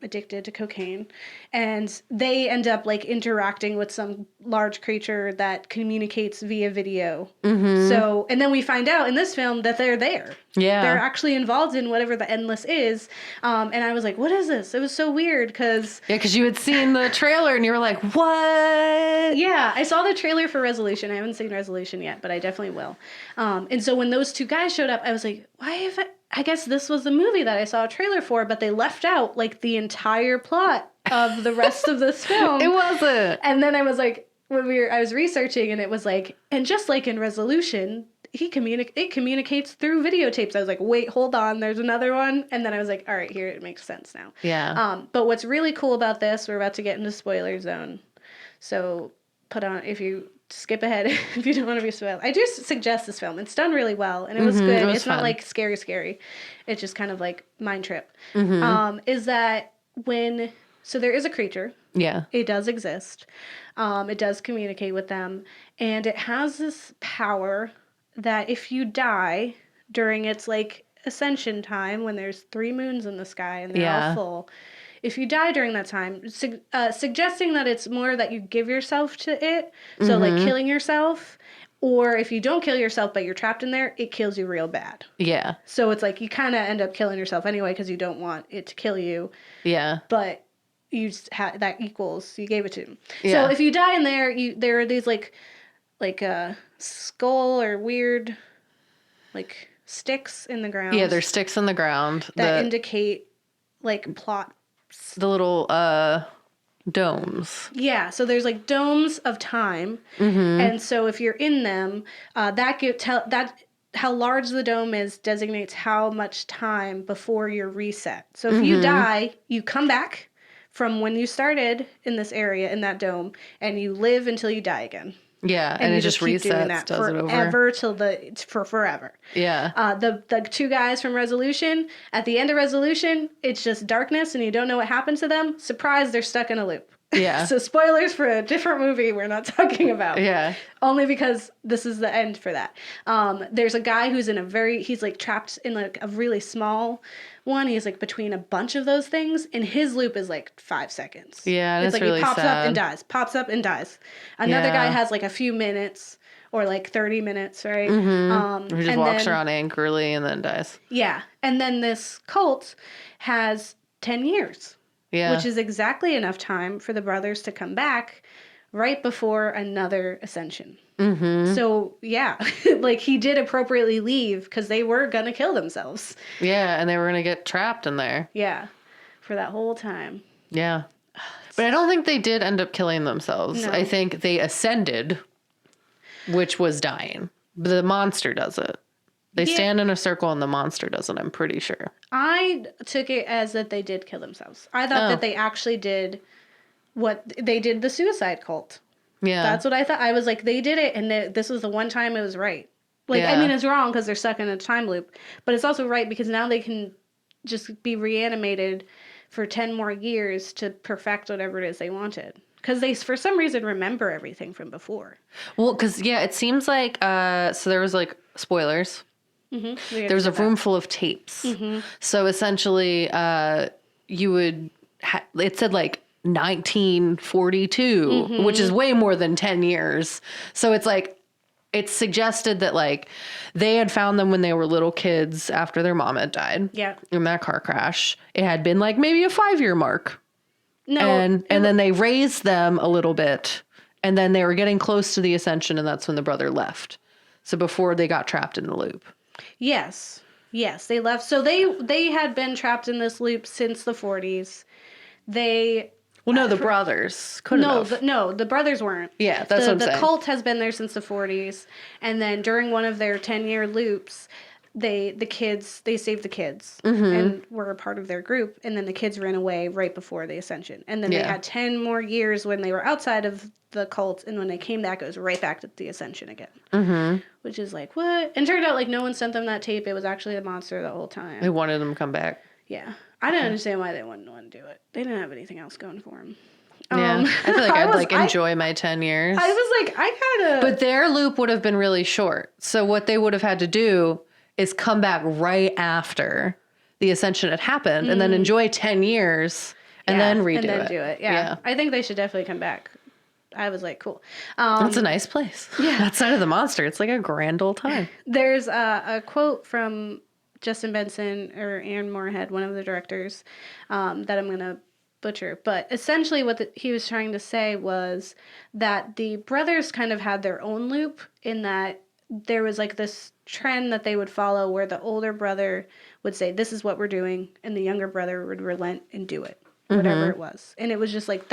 addicted to cocaine, and they end up like interacting with some large creature that communicates via video. So, and then we find out in this film that they're there. They're actually involved in whatever the Endless is. And I was like, what is this? It was so weird because you had seen the trailer and you were like, what? Yeah, I saw the trailer for Resolution. I haven't seen Resolution yet, but I definitely will. And so when those two guys showed up, I was like, why have I guess this was the movie that I saw a trailer for, but they left out like the entire plot of the rest of this film. It wasn't. And then I was like, I was researching, and it was like, and just like in Resolution, it communicates through videotapes. I was like, wait, hold on, there's another one. And then I was like, all right, here it makes sense now. Yeah. But what's really cool about this, we're about to get into spoiler zone. So put on, if you skip ahead if you don't want to be spoiled. I do suggest this film. It's done really well, and it was good. It's fun. Not like scary. It's just kind of like mind trip. Is that so there is a creature. Yeah. It does exist. It does communicate with them, and it has this power that if you die during its like ascension time, when there's 3 moons in the sky and they're all full, if you die during that time, suggesting that it's more that you give yourself to it, so like killing yourself, or if you don't kill yourself but you're trapped in there, it kills you real bad. Yeah. So it's like you kind of end up killing yourself anyway because you don't want it to kill you. Yeah. But you that equals you gave it to him. Yeah. So if you die in there, there are these like skull or weird like sticks in the ground. Yeah, there's sticks in the ground that indicate like plot. The little domes. Yeah, so there's like domes of time, and so if you're in them, that how large the dome is designates how much time before you're reset. So if you die, you come back from when you started in this area in that dome, and you live until you die again. Yeah, and it just resets, does it over. For forever. Yeah. The two guys from Resolution, at the end of Resolution, it's just darkness and you don't know what happened to them. Surprise, they're stuck in a loop. Yeah. So spoilers for a different movie we're not talking about. Yeah. Only because this is the end for that. There's a guy who's he's like trapped in like a really small one. He's like between a bunch of those things, and his loop is like 5 seconds. Yeah, it's like really he pops up and dies, pops up and dies. Another guy has like a few minutes or like 30 minutes, right? He just walks around angrily and then dies. Yeah, and then this cult has 10 years. Yeah. Which is exactly enough time for the brothers to come back right before another ascension. So, yeah, like he did appropriately leave because they were going to kill themselves. Yeah, and they were going to get trapped in there. Yeah, for that whole time. Yeah. But I don't think they did end up killing themselves. No. I think they ascended, which was dying. But the monster does it. They stand in a circle and the monster doesn't, I'm pretty sure. I took it as that they did kill themselves. I thought that they actually did what they did, the suicide cult. Yeah. That's what I thought. I was like, they did it, and this was the one time it was right. Like, I mean, it's wrong because they're stuck in a time loop, but it's also right because now they can just be reanimated for 10 more years to perfect whatever it is they wanted. Because they, for some reason, remember everything from before. Well, because, it seems like, so there was, like, spoilers. Mm-hmm. There was a room full of tapes. Mm-hmm. So essentially, you would, it said, like, 1942, which is way more than 10 years. So it's like, it's suggested that, like, they had found them when they were little kids after their mom had died. Yeah. In that car crash. It had been, like, maybe a 5-year mark. No. And then they raised them a little bit. And then they were getting close to the ascension, and that's when the brother left. So before they got trapped in the loop. Yes. Yes, they left. So they had been trapped in this loop since the 40s. They... Well, no, the brothers couldn't have. The brothers weren't. Yeah, that's what I'm saying. The cult has been there since the 40s. And then during one of their 10-year loops, they saved the kids and were a part of their group. And then the kids ran away right before the ascension. And then they had 10 more years when they were outside of the cult. And when they came back, it was right back to the ascension again. Mm-hmm. Which is like, what? And it turned out like no one sent them that tape. It was actually a monster the whole time. They wanted them to come back. Yeah. I didn't understand why they wouldn't want to do it. They didn't have anything else going for them. Yeah. I feel like I'd enjoy my 10 years. I was like, I kind of... But their loop would have been really short. So what they would have had to do is come back right after the ascension had happened and then enjoy 10 years and then redo it. And then do it. Yeah. I think they should definitely come back. I was like, cool. That's a nice place. Yeah. Outside of the monster. It's like a grand old time. There's a quote from Justin Benson or Aaron Moorhead, one of the directors, that I'm going to butcher. But essentially what he was trying to say was that the brothers kind of had their own loop in that there was like this trend that they would follow where the older brother would say, this is what we're doing. And the younger brother would relent and do it, whatever it was. And it was just like,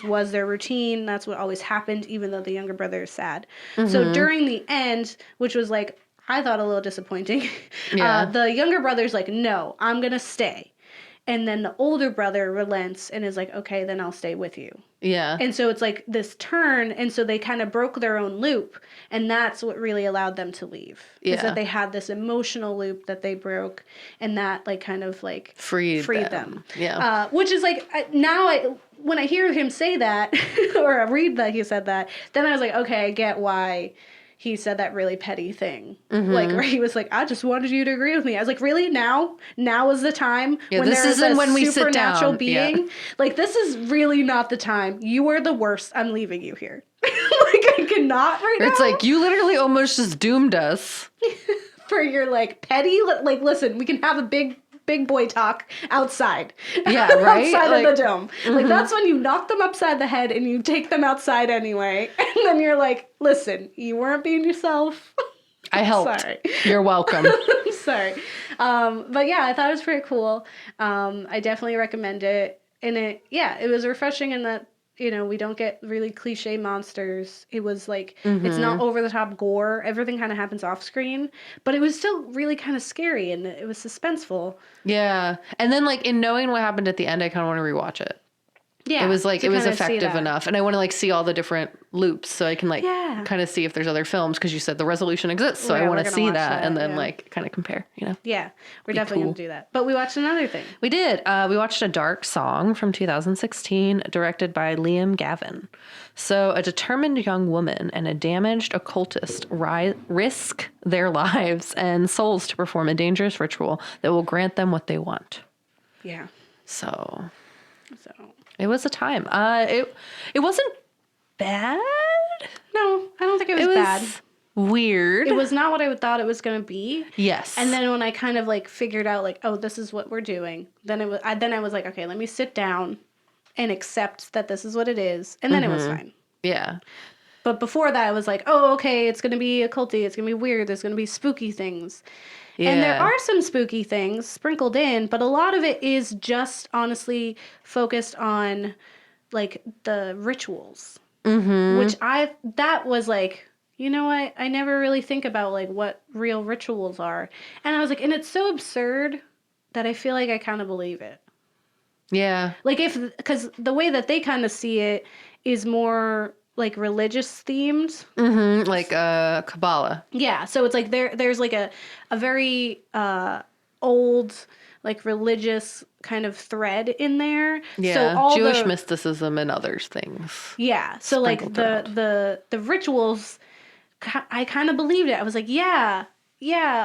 was their routine. That's what always happened, even though the younger brother is sad. So during the end, which was like, I thought a little disappointing. Yeah. The younger brother's like, no, I'm going to stay. And then the older brother relents and is like, okay, then I'll stay with you. Yeah. And so it's like this turn. And so they kind of broke their own loop. And that's what really allowed them to leave. Yeah. Is that they had this emotional loop that they broke. And that like kind of like freed them. Yeah. Which is like, when I hear him say that or I read that he said that, then I was like, okay, I get why he said that really petty thing. Like, where he was like, I just wanted you to agree with me. I was like, really? Now is the time when there is a supernatural being? Yeah. Like, this is really not the time. You are the worst. I'm leaving you here. Like, I cannot right now. It's like, you literally almost just doomed us. For your, like, petty, like, listen, we can have a big boy talk outside. Yeah, right? Outside like, of the dome. Like, that's when you knock them upside the head and you take them outside anyway. And then you're like, listen, you weren't being yourself. I helped. Sorry. You're welcome. I'm sorry. But yeah, I thought it was pretty cool. I definitely recommend it. And it was refreshing in that, you know, we don't get really cliche monsters. It was like, it's not over the top gore. Everything kind of happens off screen, but it was still really kind of scary and it was suspenseful. Yeah. And then like in knowing what happened at the end, I kind of want to rewatch it. Yeah. It was like, it was effective enough. And I want to like see all the different loops so I can like kind of see if there's other films. Cause you said the resolution exists. So I want to see that and then like kind of compare, you know? Yeah. We're definitely going to do that. But we watched another thing. We did. We watched A Dark Song from 2016, directed by Liam Gavin. So a determined young woman and a damaged occultist risk their lives and souls to perform a dangerous ritual that will grant them what they want. Yeah. So it was a time. It wasn't bad. No, I don't think it was bad. Weird. It was not what I thought it was going to be. Yes. And then when I kind of like figured out like, oh, this is what we're doing, then I was like, okay, let me sit down and accept that this is what it is. And then it was fine. Yeah. But before that, I was like, oh, okay, it's going to be occulty. It's going to be weird. There's going to be spooky things. Yeah. And there are some spooky things sprinkled in, but a lot of it is just honestly focused on like the rituals, which that was like you know what? I never really think about like what real rituals are. And I was like, and it's so absurd that I feel like I kind of believe it. Yeah. Like because the way that they kind of see it is more like religious themed. Mm-hmm. Like Kabbalah. Yeah. So it's like there's like a very old like religious kind of thread in there. Yeah. So all Jewish mysticism and other things. Yeah. So like the rituals, I kind of believed it. I was like, yeah,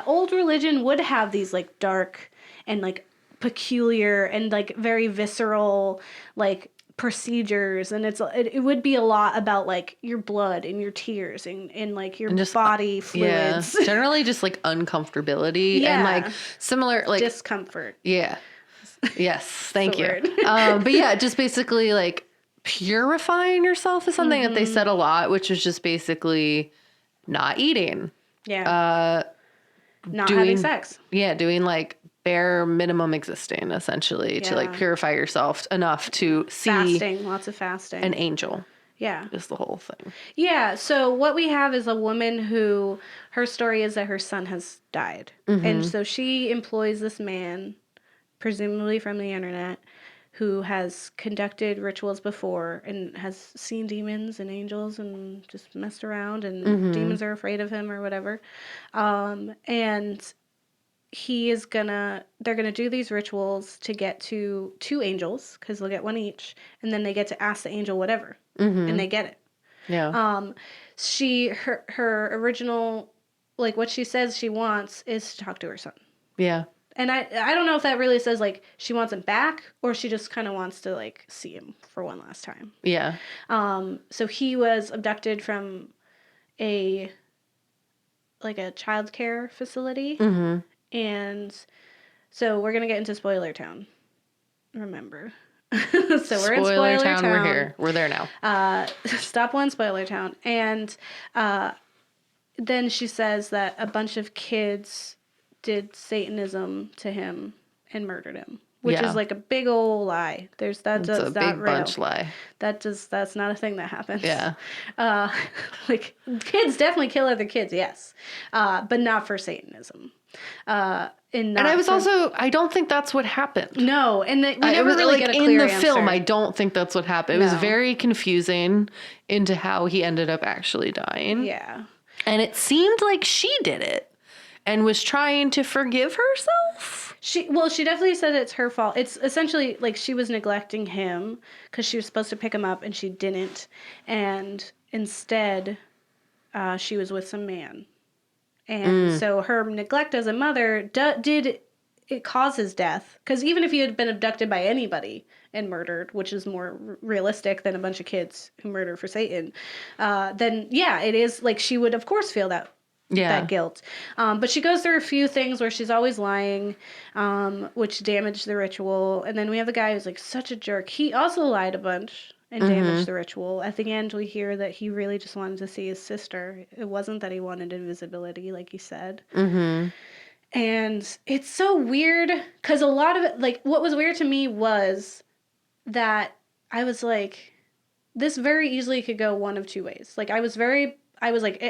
old religion would have these like dark and like peculiar and like very visceral like procedures, and it would be a lot about like your blood and your tears and like your just, body fluids. Yeah. Generally just like uncomfortability and like similar like discomfort. Yeah. Yes. Thank you. But yeah, just basically like purifying yourself is something that they said a lot, which is just basically not eating. Yeah. Not having sex. Yeah. Doing like bare minimum existing essentially to like purify yourself enough to see fasting, lots of fasting, an angel. Yeah. Is the whole thing. Yeah. So what we have is a woman who her story is that her son has died. Mm-hmm. And so she employs this man, presumably from the internet, who has conducted rituals before and has seen demons and angels and just messed around, and demons are afraid of him or whatever. And they're gonna do these rituals to get to 2 angels, because they'll get 1 each, and then they get to ask the angel whatever, and they get it. Yeah. Her original, like what she says she wants is to talk to her son. Yeah. And I don't know if that really says like she wants him back, or she just kind of wants to like see him for one last time. Yeah. So he was abducted from a child care facility. Mm-hmm. And so we're going to get into Spoiler Town. Remember. So we're in Spoiler Town. We're here. We're there now. Stop one, Spoiler Town. And then she says that a bunch of kids did Satanism to him and murdered him, which is like a big old lie. That's a big bunch lie. That's not a thing that happens. Yeah. Like kids definitely kill other kids, yes, but not for Satanism. And I don't think that's what happened. No, and we never really get a clear answer. In the film, I don't think that's what happened. It was very confusing into how he ended up actually dying. Yeah. And it seemed like she did it and was trying to forgive herself. She definitely said it's her fault. It's essentially like she was neglecting him because she was supposed to pick him up and she didn't. And instead, she was with some man. And so her neglect as a mother did it cause his death? Because even if he had been abducted by anybody and murdered, which is more realistic than a bunch of kids who murder for Satan, then yeah, it is like she would of course feel that guilt. But she goes through a few things where she's always lying, which damaged the ritual. And then we have the guy who's like such a jerk. He also lied a bunch and damaged the ritual. At the end, we hear that he really just wanted to see his sister. It wasn't that he wanted invisibility, like he said. Mm-hmm. And it's so weird because a lot of it, like, what was weird to me was that I was like, this very easily could go one of two ways. Like, I was like,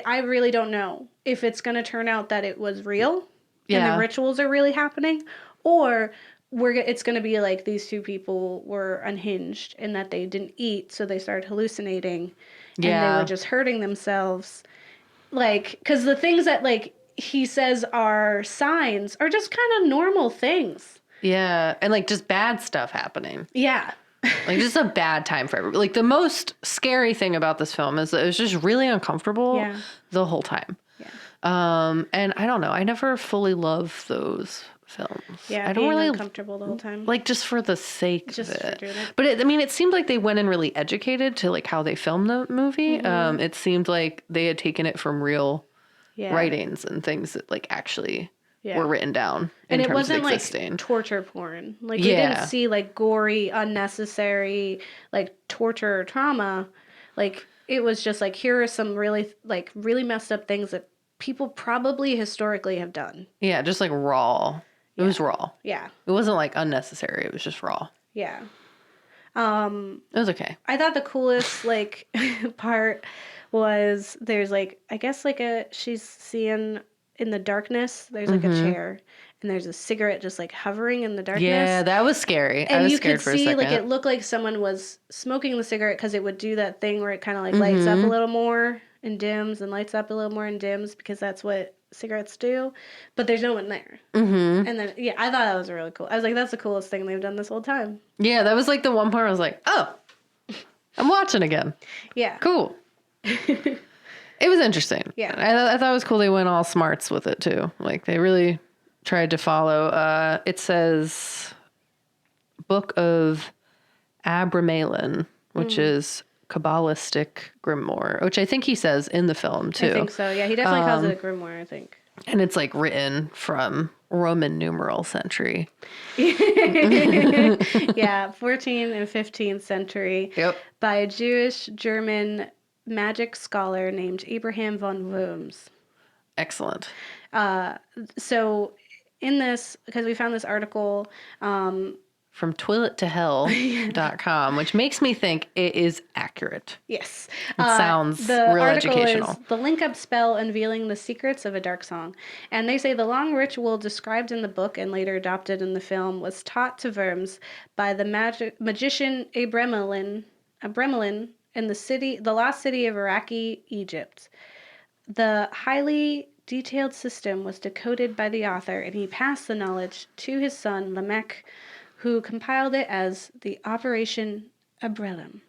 I really don't know if it's going to turn out that it was real and the rituals are really happening, or it's going to be like these two people were unhinged and that they didn't eat, so they started hallucinating and they were just hurting themselves. Like, because the things that, like, he says are signs are just kind of normal things. Yeah. And, like, just bad stuff happening. Yeah. Like, just a bad time for everybody. Like, the most scary thing about this film is that it was just really uncomfortable the whole time. Yeah. And I don't know. I never fully loved those films. Yeah, I don't really uncomfortable the whole time. Like, just for the sake of it. But it seemed like they went in really educated to, like, how they filmed the movie. Mm-hmm. It seemed like they had taken it from real writings and things that, like, actually were written down in terms of existing. And it wasn't like torture porn. Like, you didn't see, like, gory, unnecessary, like, torture or trauma. Like, it was just like, here are some really messed up things that people probably historically have done. Yeah, just like raw. It was raw. Yeah. It wasn't like unnecessary. It was just raw. Yeah. It was okay. I thought the coolest like part was there's like, I guess like she's seeing in the darkness, there's like a chair and there's a cigarette just like hovering in the darkness. Yeah, that was scary. And I was you scared could for see a second. like it looked like someone was smoking the cigarette because it would do that thing where it kind of like lights up a little more and dims and lights up a little more and dims because that's what cigarettes do. But there's no one there. And then, yeah, I thought that was really cool. I was like, that's the coolest thing they've done this whole time. Yeah, that was like the one part I was like, oh, I'm watching again. Yeah. Cool. It was interesting. Yeah. I thought it was cool they went all smarts with it too. Like they really tried to follow. It says Book of Abramelin, which is Kabbalistic grimoire, which I think he says in the film too. I think so. Yeah, he definitely calls it a grimoire, I think. And it's like written from Roman numeral century. Yeah, 14th and 15th century. Yep. By a Jewish German magic scholar named Abraham von Worms. Excellent. So in this, because we found this article, From toilettohell.com, which makes me think it is accurate. yes. It sounds the real article educational. Is the link-up spell unveiling the secrets of a dark song. And they say the long ritual described in the book and later adopted in the film was taught to Worms by the magician Abramelin in the lost city of Iraqi, Egypt. The highly detailed system was decoded by the author, and he passed the knowledge to his son, Lamech, who compiled it as the Operation Abrelin.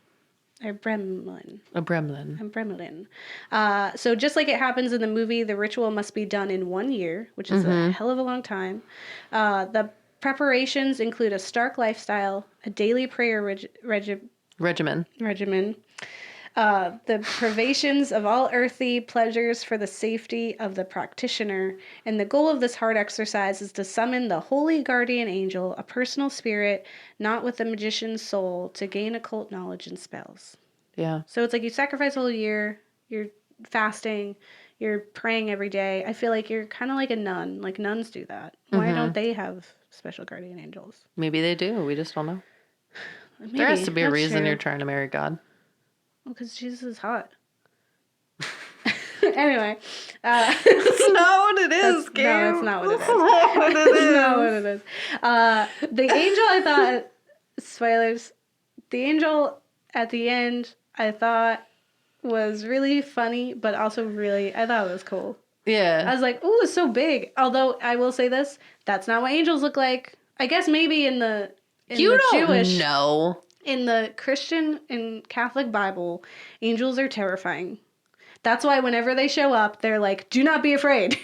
So just like it happens in the movie, the ritual must be done in 1 year, which is a hell of a long time. The preparations include a stark lifestyle, a daily prayer regimen, the privations of all earthly pleasures for the safety of the practitioner, and the goal of this hard exercise is to summon the holy guardian angel, a personal spirit, not with the magician's soul, to gain occult knowledge and spells. Yeah. So it's like you sacrifice a whole year, you're fasting, you're praying every day. I feel like you're kind of like a nun. Like nuns do that. Why don't they have special guardian angels? Maybe they do. We just don't know. Maybe. There has to be a That's reason true. you're trying to marry God. Well, because Jesus is hot. Anyway. That's not what it is, Gabe. No, that's not what it is. What it That's not what it is. The angel, I thought, spoilers, the angel at the end, I thought was really funny, but also I thought it was cool. I Yeah. was like, ooh, it's so big. Although, I will say this, that's not what angels look like. I guess maybe in the Jewish... know. In the Christian and Catholic Bible, angels are terrifying. That's why whenever they show up, they're like, do not be afraid.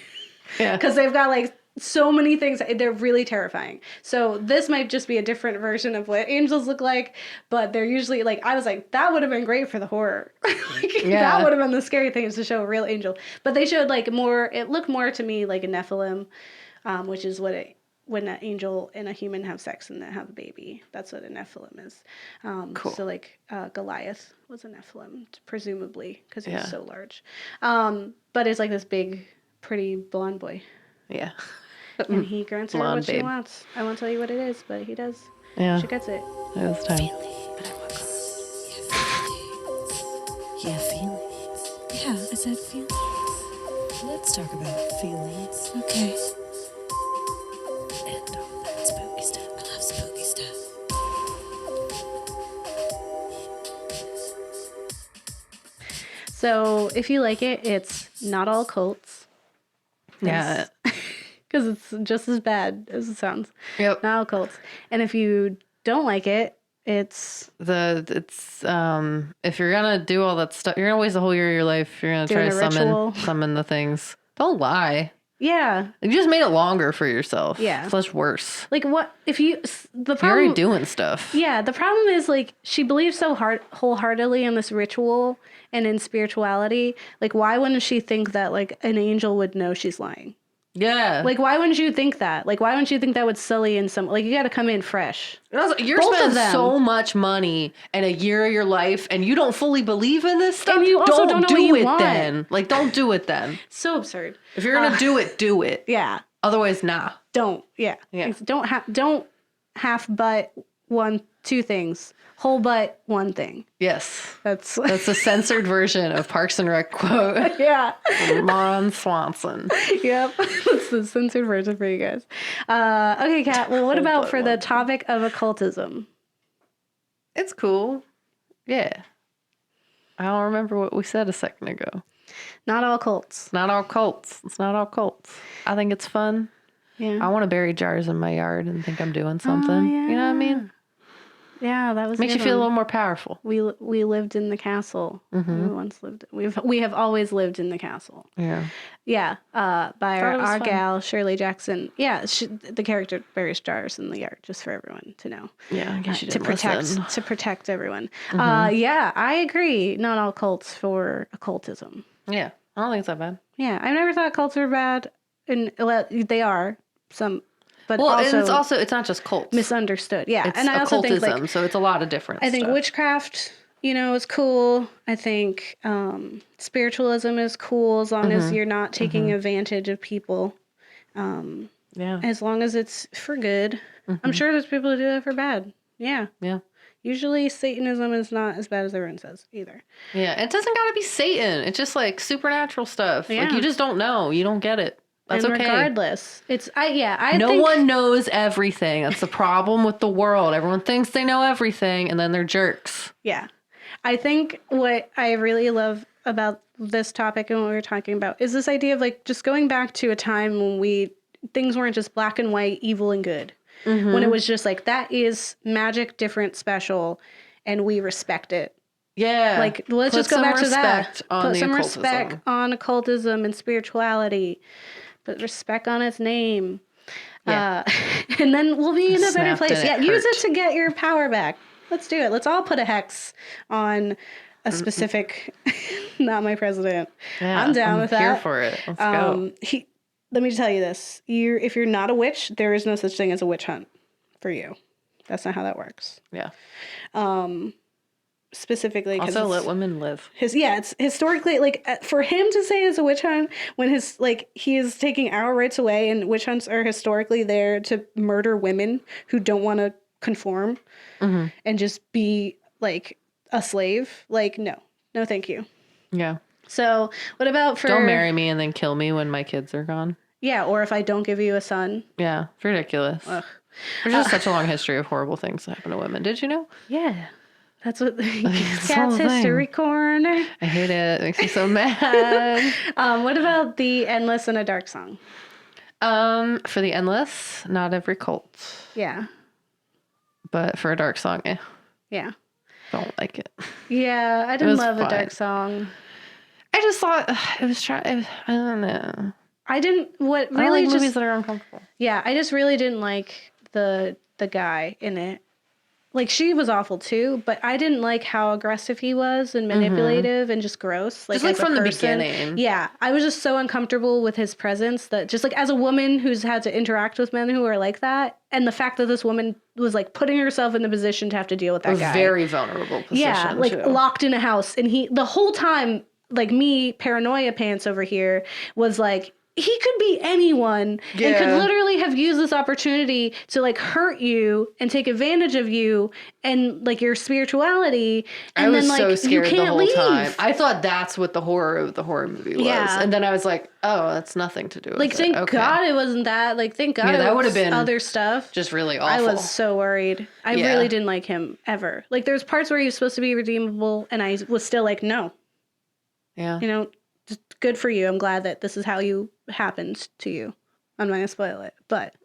Yeah. Because they've got like so many things. They're really terrifying. So this might just be a different version of what angels look like. But they're usually like, I was like, that would have been great for the horror. That would have been the scary thing is to show a real angel. But they showed like more, it looked more to me like a Nephilim, which is when an angel and a human have sex and they have a baby. That's what a Nephilim is. Cool. So like Goliath was a Nephilim, presumably, because he was so large. But it's like this big, pretty blonde boy. Yeah. And he grants her Blonde what she babe. wants. I won't tell you what it is, but he does. Yeah. She gets it. It was time. But I want God. Yeah, feelings. Yeah, I said feelings. Let's talk about feelings. Okay. And all that spooky stuff. I love spooky stuff. So if you like it, it's not all cults. Yeah. Because it's just as bad as it sounds. Yep. Not all cults. And if you don't like it, it's... If you're gonna do all that stuff, you're gonna waste a whole year of your life. You're gonna try Doing to a ritual. summon the things. Don't lie. Yeah. You just made it longer for yourself. Yeah. It's much worse. Like what... If you... The You're problem... already doing stuff. Yeah, the problem is, like, she believes so wholeheartedly in this ritual and in spirituality. Like, why wouldn't she think that, like, an angel would know she's lying? Yeah. Like, why wouldn't you think that? Like, why wouldn't you think that would sully in some... Like, you gotta come in fresh. You're Both of spending them. so much money and a year of your life, and you don't fully believe in this stuff. And you also don't know do what you it want. then. Like, don't do it then. So absurd. If you're gonna do it, do it. Yeah. Otherwise, nah. Don't. Yeah. Yeah. Don't half butt one 2 things. Whole butt, 1 thing. Yes. That's a censored version of Parks and Rec quote. yeah. From Ron Swanson. Yep. That's the censored version for you guys. Okay, Kat. Well, what about for the topic of occultism? It's cool. Yeah. I don't remember what we said a second ago. Not all cults. Not all cults. It's not all cults. I think it's fun. Yeah. I want to bury jars in my yard and think I'm doing something. Yeah. You know what I mean? Yeah, that was makes you feel a little more powerful. We lived in the castle. We once lived. We have always lived in the castle. Yeah. Yeah. By our gal Shirley Jackson. Yeah, the character buries jars in the yard, just for everyone to know. Yeah, I guess you didn't listen. To protect everyone. Yeah, I agree. Not all cults for occultism. Yeah, I don't think it's that bad. Yeah, I've never thought cults were bad, and they are some. But it's not just cults. Misunderstood. Yeah. It's and I also occultism, think so it's a lot of different I think stuff. witchcraft, is cool. I think spiritualism is cool as long as you're not taking advantage of people. Yeah. As long as it's for good. I'm sure there's people who do that for bad. Yeah. Yeah. Usually Satanism is not as bad as everyone says either. Yeah. It doesn't got to be Satan. It's just like supernatural stuff. Yeah. Like you just don't know. You don't get it. That's and okay. Regardless, no one knows everything. That's the problem with the world. Everyone thinks they know everything, and then they're jerks. Yeah, I think what I really love about this topic and what we were talking about is this idea of like just going back to a time when things weren't just black and white, evil and good. When it was just like that is magic, different, special, and we respect it. Yeah, like let's just go back to that. Put some respect on occultism and spirituality. Put respect on its name. Yeah. And then we'll be in a better place. Yeah, use it to get your power back. Let's do it. Let's all put a hex on a specific, not my president. Yeah, I'm down with that. I'm here for it. Let's go. Let me tell you this. If you're not a witch, there is no such thing as a witch hunt for you. That's not how that works. Yeah. Specifically, also let women live. It's historically like for him to say it's a witch hunt when he is taking our rights away, and witch hunts are historically there to murder women who don't want to conform and just be like a slave. Like no, thank you. Yeah. So what about don't marry me and then kill me when my kids are gone? Yeah, or if I don't give you a son. Yeah, it's ridiculous. Ugh. There's just such a long history of horrible things that happen to women. Did you know? Yeah. That's what Cat's History Corner. I hate it. It makes me so mad. What about the Endless and a Dark Song? For the Endless, not every cult. Yeah. But for a dark song, yeah. Don't like it. Yeah, I didn't love a dark song. I just thought it was I don't know. I didn't. What really? I don't like just, movies that are uncomfortable. Yeah, I just really didn't like the guy in it. Like she was awful too, but I didn't like how aggressive he was and manipulative and just gross. Like, just like from the beginning. Yeah, I was just so uncomfortable with his presence that just like as a woman who's had to interact with men who are like that, and the fact that this woman was like putting herself in the position to have to deal with that guy. Very vulnerable position. Yeah, like too. Locked in a house, and he the whole time, like me, paranoia pants over here, was like. He could be anyone and could literally have used this opportunity to like hurt you and take advantage of you and like your spirituality. And I was then like so scared you can't the whole leave. time. I thought that's what the horror of the horror movie was. Yeah. And then I was like, oh, that's nothing to do with like, it. thank God it wasn't that. Like, thank God that would have been other stuff. Just really awful. I was so worried. I really didn't like him ever. Like, there's parts where he was supposed to be redeemable and I was still like, no. Yeah. You know, just good for you. I'm glad that this is how you happened to you. I'm not gonna spoil it, but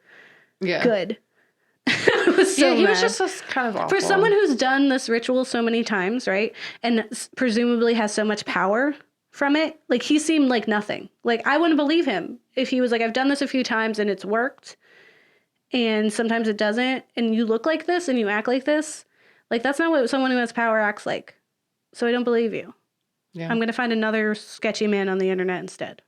good. I was so he mad. was just kind of awful. For someone who's done this ritual so many times, right, and presumably has so much power from it, like he seemed like nothing. Like I wouldn't believe him if he was like, I've done this a few times and it's worked, and sometimes it doesn't, and you look like this and you act like this. Like that's not what someone who has power acts like. So I don't believe you. Yeah. I'm gonna find another sketchy man on the internet instead.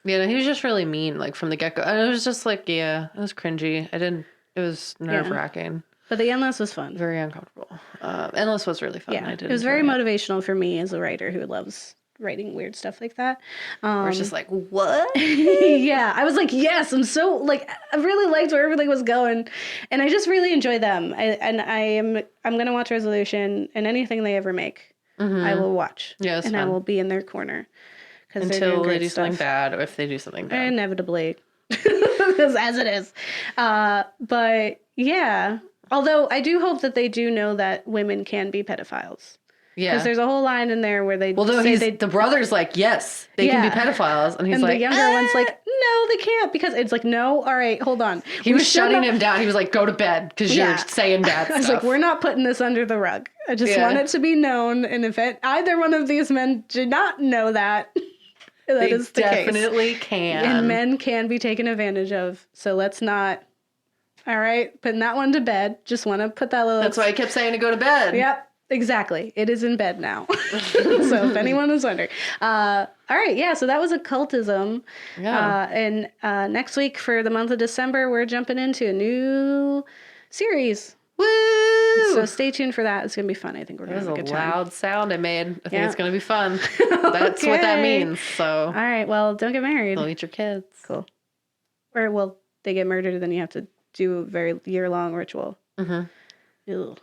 Yeah, no, he was just really mean, like from the get go. And it was just like, it was cringy. It was nerve wracking. But the Endless was fun. Very uncomfortable. Endless was really fun. Yeah, it was very motivational for me as a writer who loves writing weird stuff like that. We're just like, what? Yeah, I was like, yes, I'm so like, I really liked where everything was going, and I just really enjoy them. I'm gonna watch Resolution, and anything they ever make, I will watch. Yeah, it's and fun. I will be in their corner Until they do something bad, or if they do something bad. Inevitably, as it is. But yeah, although I do hope that they do know that women can be pedophiles. Yeah. Because there's a whole line in there where they the brother's like, yes, they can be pedophiles. And he's like, the younger one's like, no, they can't. Because it's like, no, all right, hold on. He was shutting him down. He was like, go to bed because you're saying bad stuff. I was like, we're not putting this under the rug. I just want it to be known. And if either one of these men did not know that, that is the case. Definitely can. And men can be taken advantage of. So let's not, all right, putting that one to bed. Just want to put that little... That's why I kept saying to go to bed. Yep. Exactly. It is in bed now. So if anyone is wondering. All right. Yeah. So that was Occultism. Yeah. And next week for the month of December, we're jumping into a new series. Woo! So stay tuned for that. It's going to be fun. I think we're going to have a good time. That was a loud sound I made. I think it's going to be fun. That's what that means. So. All right. Well, don't get married. Don't eat your kids. Cool. Or, well, they get murdered, then you have to do a very year-long ritual. Mm-hmm. Ew.